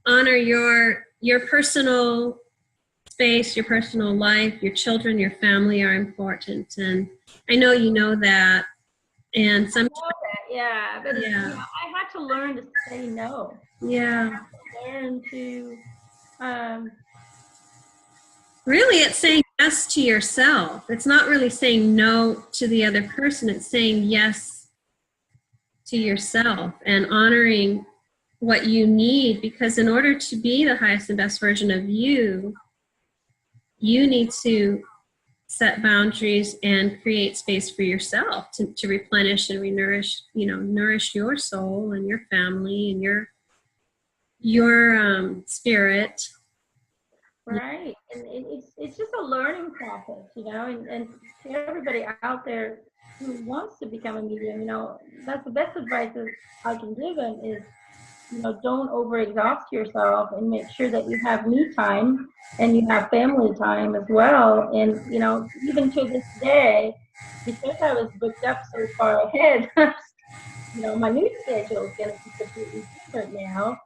honor your personal space, your personal life. Your children, your family are important, and I know you know that. And sometimes, yeah, but I had to learn to say no. Yeah. I had to learn to really, it's saying yes to yourself. It's not really saying no to the other person. It's saying yes to yourself and honoring what you need, because in order to be the highest and best version of you, you need to set boundaries and create space for yourself to replenish and renourish, nourish your soul and your family and your spirit. Right. And it's just a learning process, and to everybody out there who wants to become a medium, that's the best advice that I can give them is, don't overexhaust yourself, and make sure that you have me time and you have family time as well. And, even to this day, because I was booked up so far ahead, my new schedule is going to be completely different now.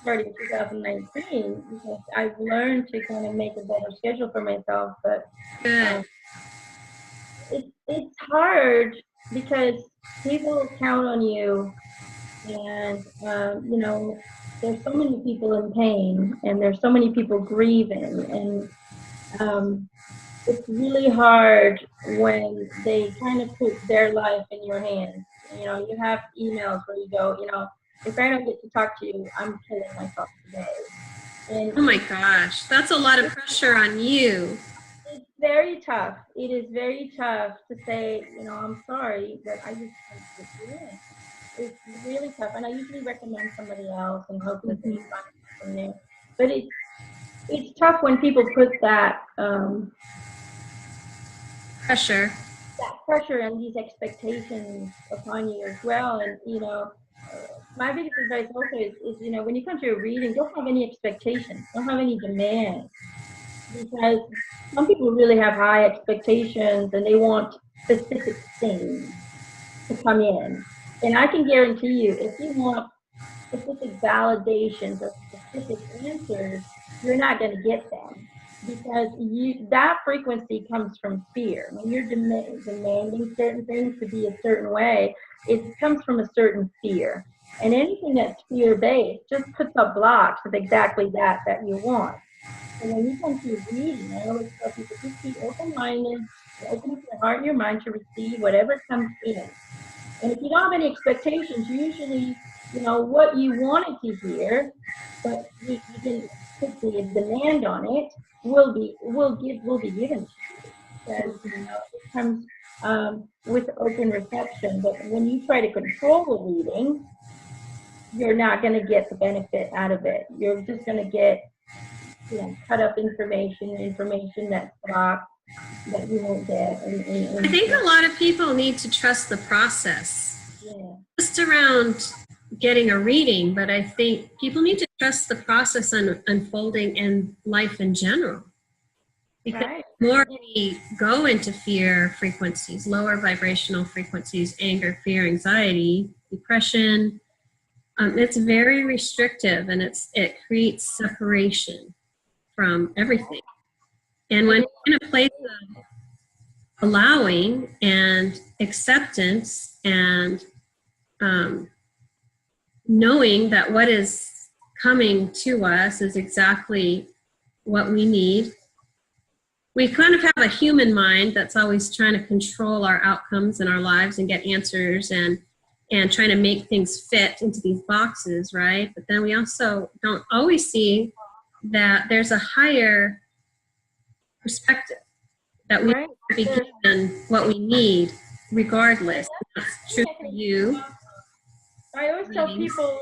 Starting 2019, because I've learned to kind of make a better schedule for myself. But it's hard because people count on you, and there's so many people in pain, and there's so many people grieving, and it's really hard when they kind of put their life in your hands. You have emails where you go, if I don't get to talk to you, I'm killing myself today. And oh my gosh, that's a lot of pressure on you. it's very tough. It is very tough to say, I'm sorry, but I just can't get you in. It's really tough. And I usually recommend somebody else and hope that they find from there. But it's tough when people put that pressure and these expectations upon you as well. And my biggest advice also is when you come to a reading, don't have any expectations, don't have any demands, because some people really have high expectations and they want specific things to come in. And I can guarantee you, if you want specific validations or specific answers, you're not going to get them, because that frequency comes from fear. When you're demanding certain things to be a certain way, it comes from a certain fear. And anything that's fear-based just puts up blocks of exactly that you want. And when you come to a reading, I always tell people, just be open-minded, open up your heart and your mind to receive whatever comes in. And if you don't have any expectations, usually, what you wanted to hear, but you can put the demand on it, will be given to you. Because it comes with open reception. But when you try to control a reading, you're not going to get the benefit out of it. You're just going to get cut up information that's blocked, that you won't get. I think a lot of people need to trust the process. Yeah. Just around getting a reading, but I think people need to trust the process unfolding in life in general. Because the more we go into fear frequencies, lower vibrational frequencies, anger, fear, anxiety, depression, it's very restrictive, and it creates separation from everything. And when you're in a place of allowing and acceptance and knowing that what is coming to us is exactly what we need, we kind of have a human mind that's always trying to control our outcomes in our lives and get answers and trying to make things fit into these boxes, right? But then we also don't always see that there's a higher perspective, that we be given what we need regardless. That's true for you. I always tell people,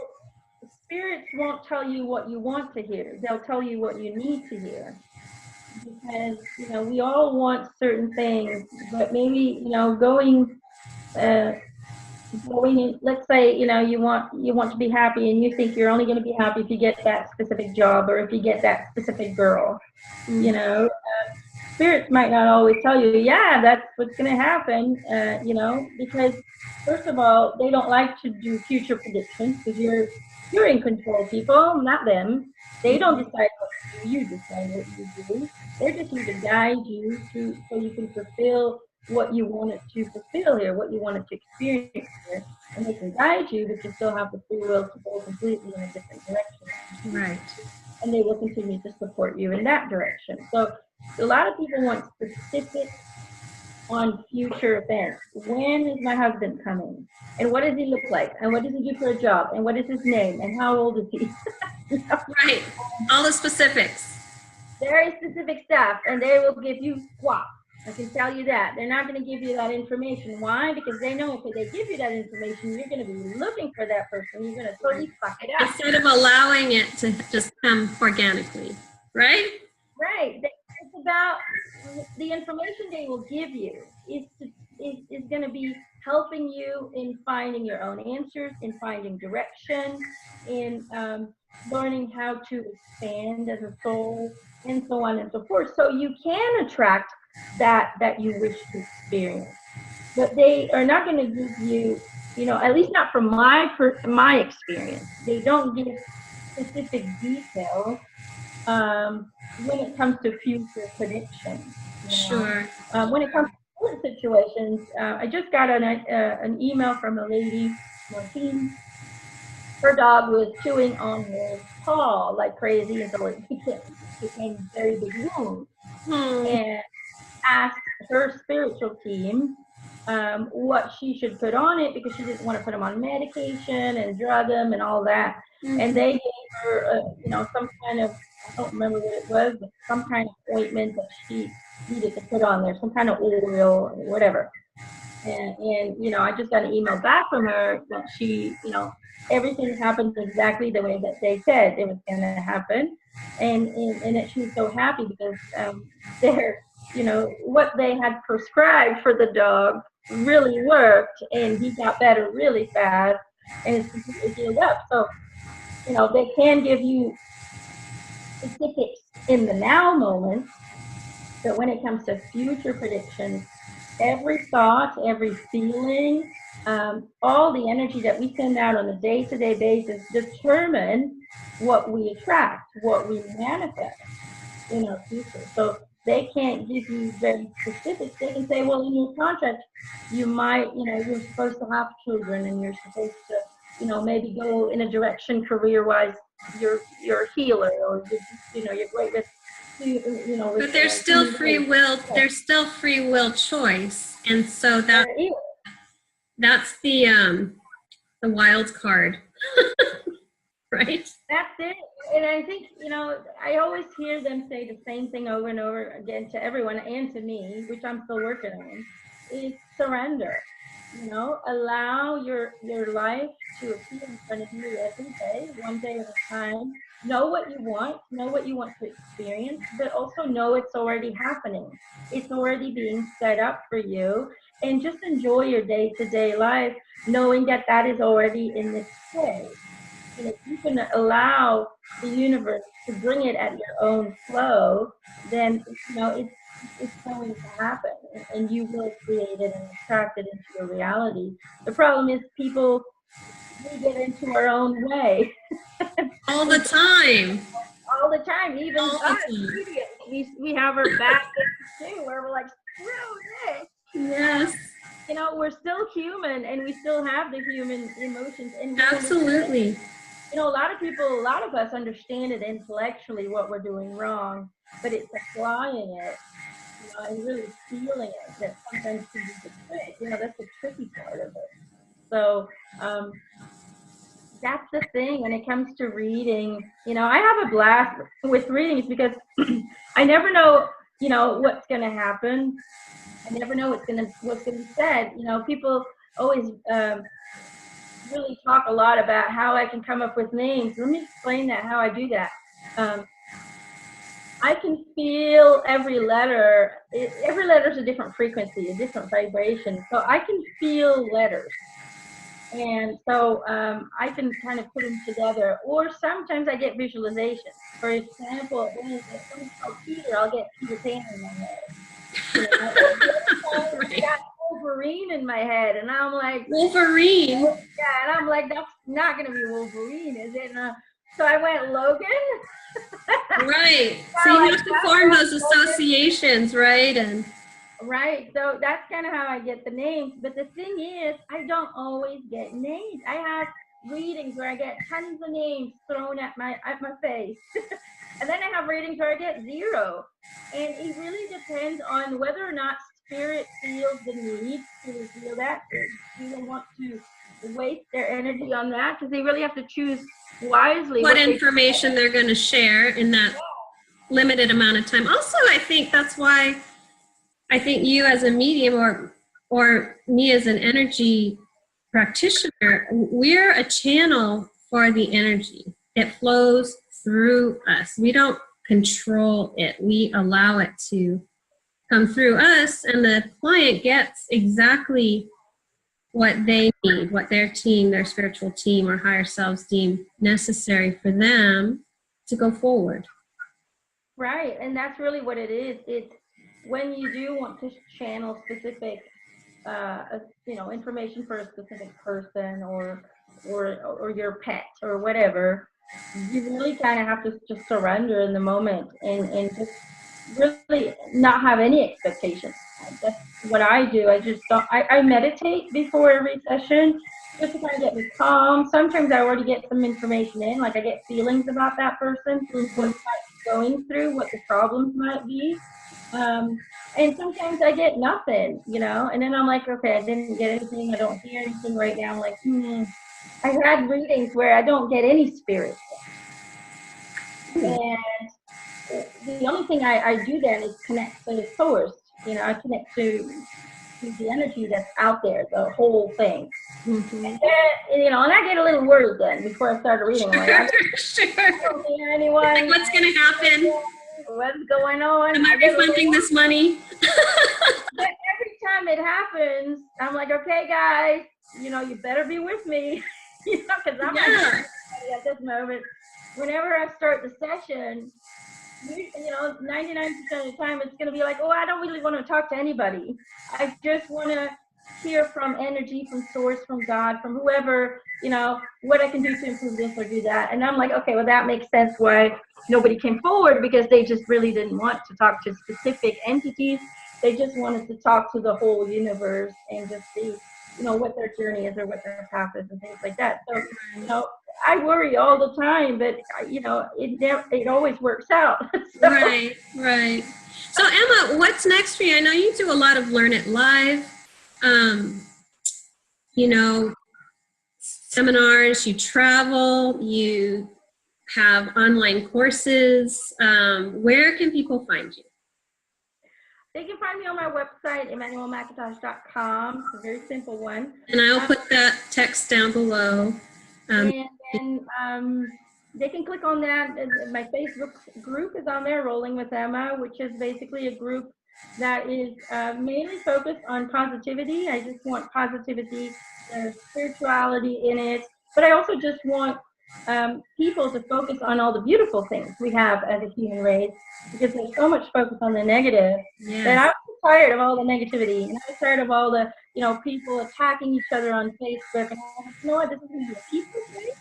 spirits won't tell you what you want to hear. They'll tell you what you need to hear. Because, we all want certain things, but maybe, going let's say, you want to be happy, and you think you're only going to be happy if you get that specific job or if you get that specific girl. Spirits might not always tell you, yeah, that's what's going to happen, because first of all, they don't like to do future predictions, because you're in control, people, not them. They don't decide what to do, you decide what you do. They're just here to guide you so you can fulfill what you wanted to fulfill here, what you wanted to experience here. And they can guide you, but you still have the free will to go completely in a different direction. Right. And they will continue to support you in that direction. So a lot of people want specifics on future events. When is my husband coming? And what does he look like? And what does he do for a job? And what is his name? And how old is he? Right. All the specifics. very specific stuff, and they will give you squat. I can tell you that. They're not going to give you that information. Why? Because they know if they give you that information, you're going to be looking for that person. You're going to totally fuck it up. Instead of allowing it to just come organically, right? Right. It's about the information they will give you is going to be helping you in finding your own answers, in finding direction, in learning how to expand as a soul, and so on and so forth. So you can attract that you wish to experience. But they are not going to give you, at least not from my experience. They don't give specific details when it comes to future predictions. Sure. When it comes to current situations, I just got an email from a lady, Martine. Her dog was chewing on his paw like crazy, and so it became very big wound. And asked her spiritual team what she should put on it, because she didn't want to put him on medication and drug him and all that. And they gave her, some kind of, I don't remember what it was, but some kind of ointment that she needed to put on there, some kind of oil, whatever. And I just got an email back from her that she, everything happened exactly the way that they said it was going to happen. And that she was so happy because what they had prescribed for the dog really worked, and he got better really fast, and it's completely healed up. So, they can give you specifics in the now moment, but when it comes to future predictions, every thought, every feeling, all the energy that we send out on a day-to-day basis determine what we attract, what we manifest in our future. So they can't give you very specifics. They can say, well, in your contract, you might, you're supposed to have children, and you're supposed to, maybe go in a direction career-wise. You're a healer, or you're great with, But there's still free will. There's still free will choice, and so that's the wild card, right? That's it. And I think, I always hear them say the same thing over and over again to everyone and to me, which I'm still working on, is surrender. Allow your life to appear in front of you every day, one day at a time. Know what you want to experience, but also know it's already happening. It's already being set up for you. And just enjoy your day-to-day life, knowing that is already in this way. And if you can allow the universe to bring it at your own flow, then it's going to happen, and you will create it and attract it into your reality. The problem is we get into our own way. All the time. All the time, even us, we have our back too, where we're like, screw this. Yes. We're still human, and we still have the human emotions. And absolutely. A lot of us understand it intellectually, what we're doing wrong, but it's applying it, and really feeling it that sometimes can be the trick. That's the tricky part of it. So that's the thing when it comes to reading. I have a blast with readings because I never know, what's going to happen. I never know what's going to be said. People always really talk a lot about how I can come up with names. Let me explain how I do that. I can feel every letter. Every letter is a different frequency, a different vibration. So I can feel letters. And so I can kind of put them together. Or sometimes I get visualizations. For example, when someone called Peter, I'll get Peter Pan in my head. I got Wolverine in my head, and I'm like, Wolverine? Yeah, and I'm like, that's not going to be Wolverine, is it? So I went Logan. Right. So you have to form those associations, right? Right. So that's kind of how I get the names. But the thing is, I don't always get names. I have readings where I get tons of names thrown at my face. And then I have readings where I get 0. And it really depends on whether or not Spirit feels the need to reveal that. Do they want to waste their energy on that? Because they really have to choose wisely what information they're going to share in that. limited amount of time. Also, I think that's why I think you as a medium or me as an energy practitioner, we're a channel for the energy. It flows through us. We don't control it. We allow it to come through us, and the client gets exactly what they need, what their team, their spiritual team or higher selves deem necessary for them to go forward. Right, and that's really what it is. It's when you do want to channel specific, information for a specific person or your pet or whatever, you really kind of have to just surrender in the moment and just really not have any expectations. That's what I do. I just don't. I meditate before every session just to kind of get me calm. Sometimes I already get some information in, like I get feelings about that person, what going through, what the problems might be. And sometimes I get nothing, and then I'm like, okay, I didn't get anything. I don't hear anything right now. I'm like, I had readings where I don't get any spirit. And the only thing I do then is connect to the source. I connect to the energy that's out there, the whole thing. Mm-hmm. And I get a little worried then before I start reading. Like, I don't hear anyone. Like, what's going to happen? What's going on? Am I refunding this money? But every time it happens, I'm like, okay, guys, you better be with me. Because I'm at this moment. Whenever I start the session, 99% of the time it's going to be like, oh, I don't really want to talk to anybody. I just want to hear from energy, from source, from God, from whoever, what I can do to improve this or do that. And I'm like, okay, well, that makes sense why nobody came forward, because they just really didn't want to talk to specific entities. They just wanted to talk to the whole universe and just see, what their journey is or what their path is and things like that. So, I worry all the time, but it always works out. So. Right. So Emma, what's next for you? I know you do a lot of Learn It Live, seminars, you travel, you have online courses. Where can people find you? They can find me on my website, McIntosh.com. It's a very simple one. And I'll put that text down below. And they can click on that. My Facebook group is on there, Rolling with Emma, which is basically a group that is mainly focused on positivity. I just want positivity, spirituality in it. But I also just want people to focus on all the beautiful things we have as a human race, because there's so much focus on the negative. Yes. That I'm tired of all the negativity, and I'm tired of all the people attacking each other on Facebook. And I'm like, what, this is going to be a peaceful place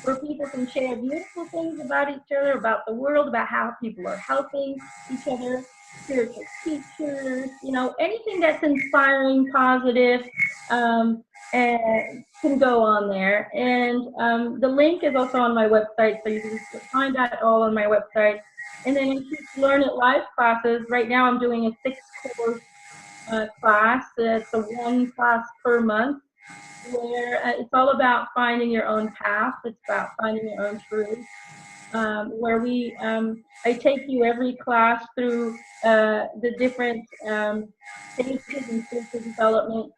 where people can share beautiful things about each other, about the world, about how people are helping each other, spiritual teachers, anything that's inspiring, positive, and can go on there. And the link is also on my website, so you can find that all on my website. And then in Learn It Live classes, right now I'm doing a 6-course class. It's a 1 class per month, where it's all about finding your own path. It's about finding your own truth. Where I take you every class through the different stages in spiritual development,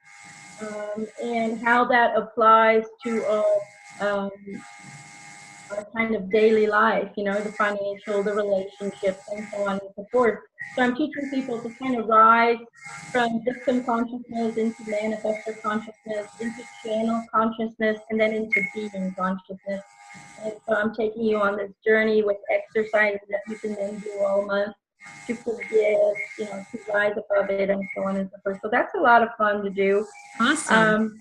and how that applies to our kind of daily life, the financial, the relationships, and so on and so forth. So I'm teaching people to kind of rise from victim consciousness into manifestor consciousness, into channel consciousness, and then into being consciousness. And so I'm taking you on this journey with exercises that you can then do all month to forgive, to rise above it, and so on and so forth. So that's a lot of fun to do. Awesome.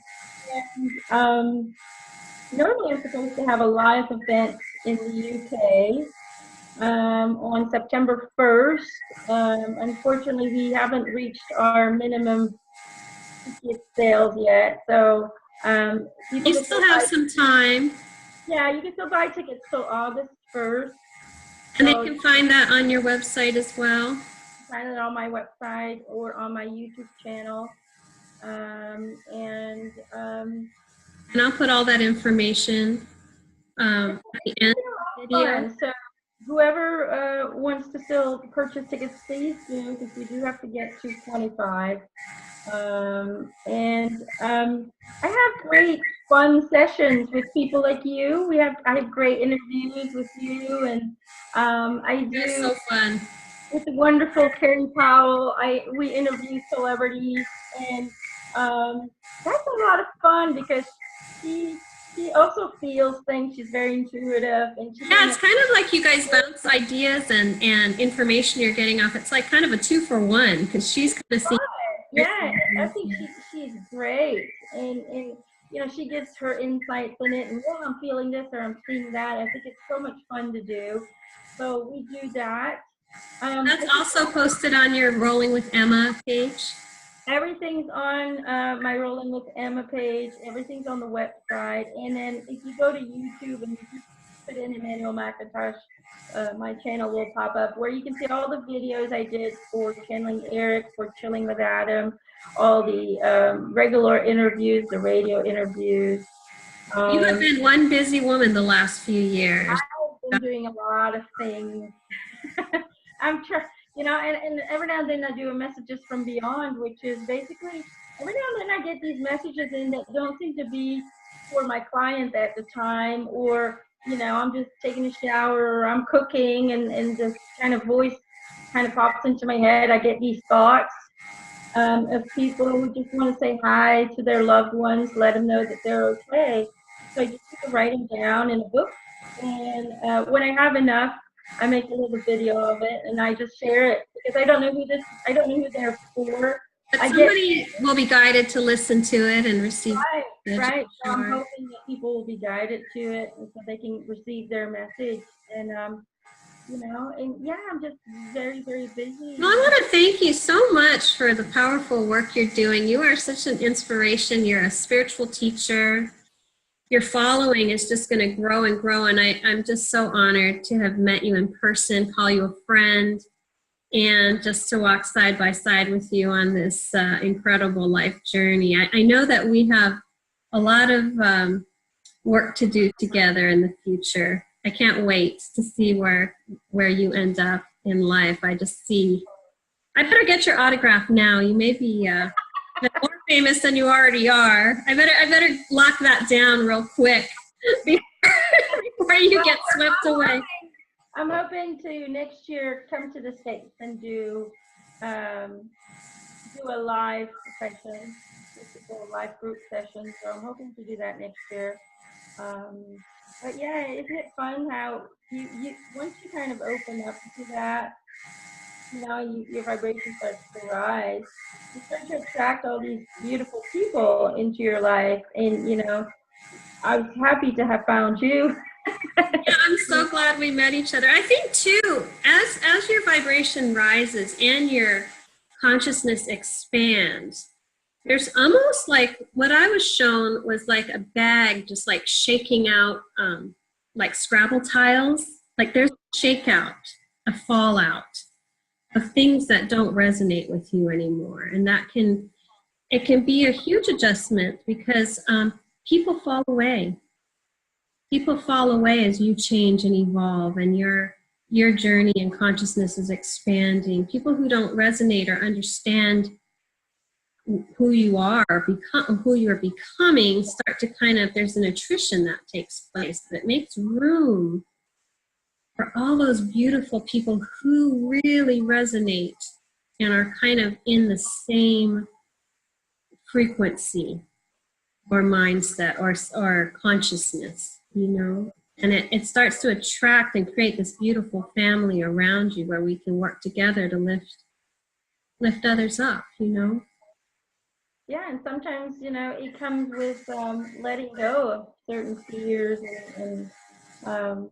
Normally I'm supposed to have a live event in the UK on September 1st. Unfortunately, we haven't reached our minimum ticket sales yet. So you still have some time. Yeah, you can still buy tickets till August 1st. And they can find that on your website as well? Find it on my website or on my YouTube channel. And I'll put all that information at the end of the video. So whoever wants to to still purchase tickets, please do, because we do have to get to 25. I have great fun sessions with people like you. I have great interviews with you, and I They're do so fun. with the wonderful Carrie Powell. We interview celebrities, and that's a lot of fun because she also feels things. She's very intuitive, and Yeah, it's kind of like you guys bounce ideas and information you're getting off. It's like kind of a 2-for-1 because she's kind of seeing. Yeah, I think she's great, and she gives her insights in it, and I'm feeling this or I'm seeing that. I think it's so much fun to do, so we do that. That's also posted on your Rolling with Emma page. Everything's on my Rolling with Emma page. Everything's on the website, and then if you go to YouTube and you just put in Emmanuel McIntosh, my channel will pop up where you can see all the videos I did for Channeling Eric, for Chilling with Adam, all the regular interviews, the radio interviews. You have been one busy woman the last few years. I've been doing a lot of things. I'm trying, and every now and then I do a messages from beyond, which is basically every now and then I get these messages in that don't seem to be for my client at the time, or I'm just taking a shower or I'm cooking, and this kind of voice kind of pops into my head. I get these thoughts of people who just want to say hi to their loved ones, let them know that they're okay. So I just write them down in a book, and when I have enough, I make a little video of it and I just share it because I don't know who they're for. But somebody will be guided to listen to it and receive. Right. So I'm hoping that people will be guided to it and so they can receive their message. And I'm just very, very busy. Well, I want to thank you so much for the powerful work you're doing. You are such an inspiration. You're a spiritual teacher. Your following is just going to grow and grow, and I'm just so honored to have met you in person, call you a friend, and just to walk side by side with you on this incredible life journey. I know that we have a lot of work to do together in the future. I can't wait to see where you end up in life. I better get your autograph now. You may be more famous than you already are. I better lock that down real quick before you get swept away. I'm hoping to next year come to the States and do a live session, a live group session. So I'm hoping to do that next year. But yeah, isn't it fun how you once you kind of open up to that, your vibration starts to rise. You start to attract all these beautiful people into your life, and I was happy to have found you. Yeah, I'm so glad we met each other. I think too, as your vibration rises and your consciousness expands, there's almost like what I was shown was like a bag just like shaking out like Scrabble tiles. Like there's a shakeout, a fallout of things that don't resonate with you anymore. And it can be a huge adjustment because people fall away. People fall away as you change and evolve, and your journey and consciousness is expanding. People who don't resonate or understand who you are, who you're becoming, start to there's an attrition that takes place that makes room for all those beautiful people who really resonate and are kind of in the same frequency or mindset or consciousness, and it starts to attract and create this beautiful family around you where we can work together to lift others up, Yeah, and sometimes, it comes with letting go of certain fears and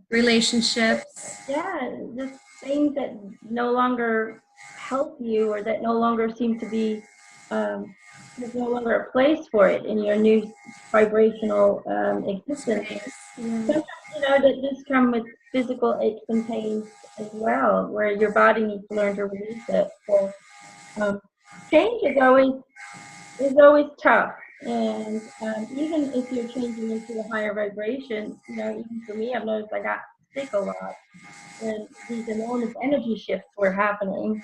relationships. Yeah, just things that no longer help you or that no longer seem to be, there's no longer a place for it in your new vibrational existence. Sometimes, that just come with physical aches and pains as well, where your body needs to learn to release it. So change is always tough, and even if you're changing into a higher vibration, even for me, I've noticed I got sick a lot. And these enormous energy shifts were happening.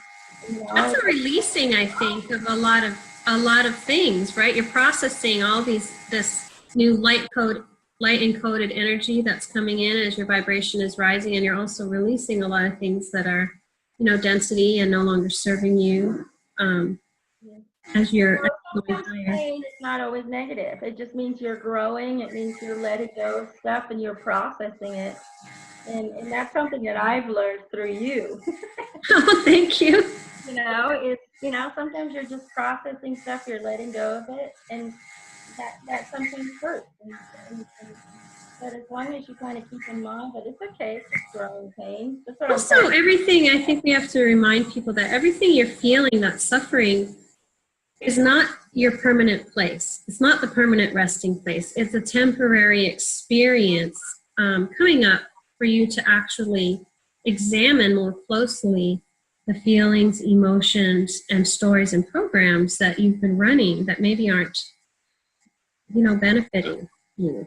That's a releasing, I think, of a lot of things, right? You're processing all this new light encoded energy that's coming in as your vibration is rising, and you're also releasing a lot of things that are, density and no longer serving you as you're going higher. Pain is not always negative. It just means you're growing. It means you're letting go of stuff and you're processing it. And that's something that I've learned through you. Oh, thank you. It's, sometimes you're just processing stuff, you're letting go of it, and that sometimes hurts. But as long as you kind of keep in mind that it's okay, it's just growing pain. Also, everything, I think we have to remind people that everything you're feeling, that's suffering, is not your permanent place. It's not the permanent resting place. It's a temporary experience coming up for you to actually examine more closely the feelings, emotions, and stories and programs that you've been running that maybe aren't, benefiting you.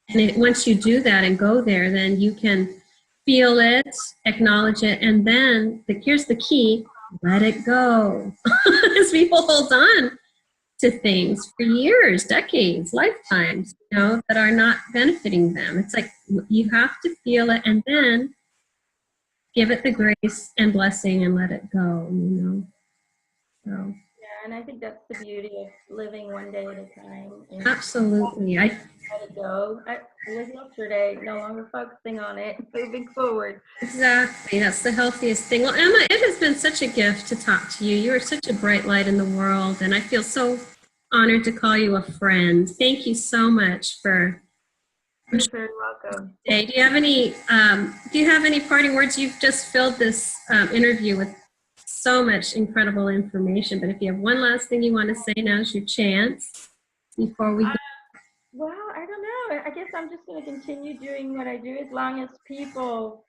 And once you do that and go there, then you can feel it, acknowledge it, and then here's the key: let it go. As people hold on to things for years, decades, lifetimes, that are not benefiting them. It's like you have to feel it and then give it the grace and blessing and let it go, So. Yeah, and I think that's the beauty of living one day at a time. Absolutely. Let it go. It was yesterday, no longer focusing on it, moving forward. Exactly. That's the healthiest thing. Well, Emma, it has been such a gift to talk to you. You are such a bright light in the world, and I feel so honored to call you a friend. Thank you so much for. You're very welcome. Hey, do you have any parting words? You've just filled this interview with so much incredible information, but if you have one last thing you want to say, now's your chance before we go. Well, I don't know. I guess I'm just going to continue doing what I do as long as people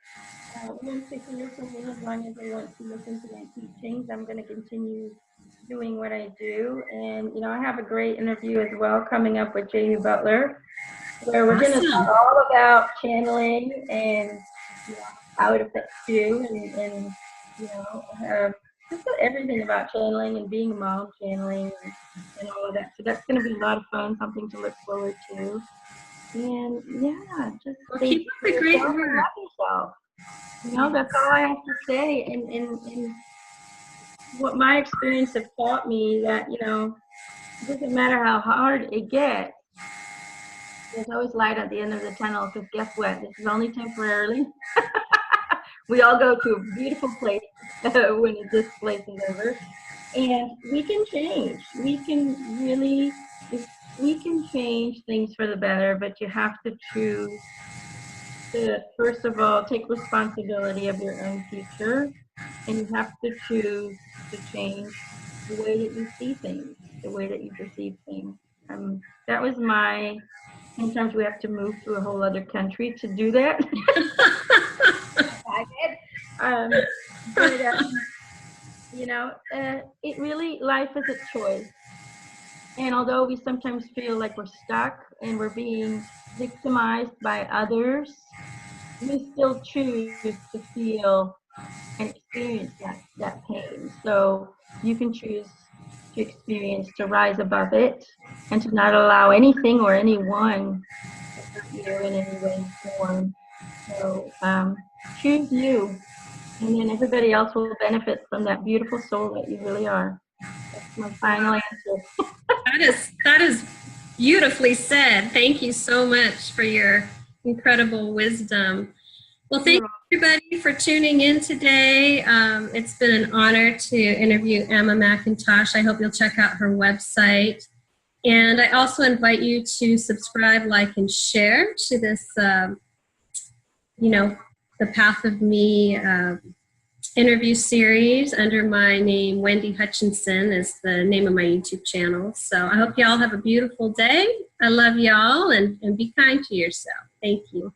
want to hear from me, as long as they want to listen to my teachings. I'm going to continue doing what I do. And, I have a great interview as well coming up with Jamie Butler, where we're going to talk all about channeling and how it affects you and just everything about channeling and being a mom, channeling and all of that. So that's going to be a lot of fun, something to look forward to. And just keep up the great work. Love yourself. That's all I have to say. And what my experience has taught me that, it doesn't matter how hard it gets, there's always light at the end of the tunnel, because guess what? This is only temporarily. We all go to a beautiful place when this place is over. And we can change. We can change things for the better, but you have to choose to, first of all, take responsibility of your own future. And you have to choose to change the way that you see things, the way that you perceive things. That was sometimes we have to move to a whole other country to do that. It really, life is a choice. And although we sometimes feel like we're stuck and we're being victimized by others, we still choose to feel and experience that pain. So you can choose to experience, to rise above it, and to not allow anything or anyone to hurt you in any way or form. So choose you, and then everybody else will benefit from that beautiful soul that you really are. That's my final answer. That is beautifully said. Thank you so much for your incredible wisdom. Well, thank you everybody for tuning in today. It's been an honor to interview Emma McIntosh. I hope you'll check out her website. And I also invite you to subscribe, like, and share to this, The Path of Me interview series under my name. Wendy Hutchinson is the name of my YouTube channel. So I hope y'all have a beautiful day. I love y'all, and be kind to yourself. Thank you.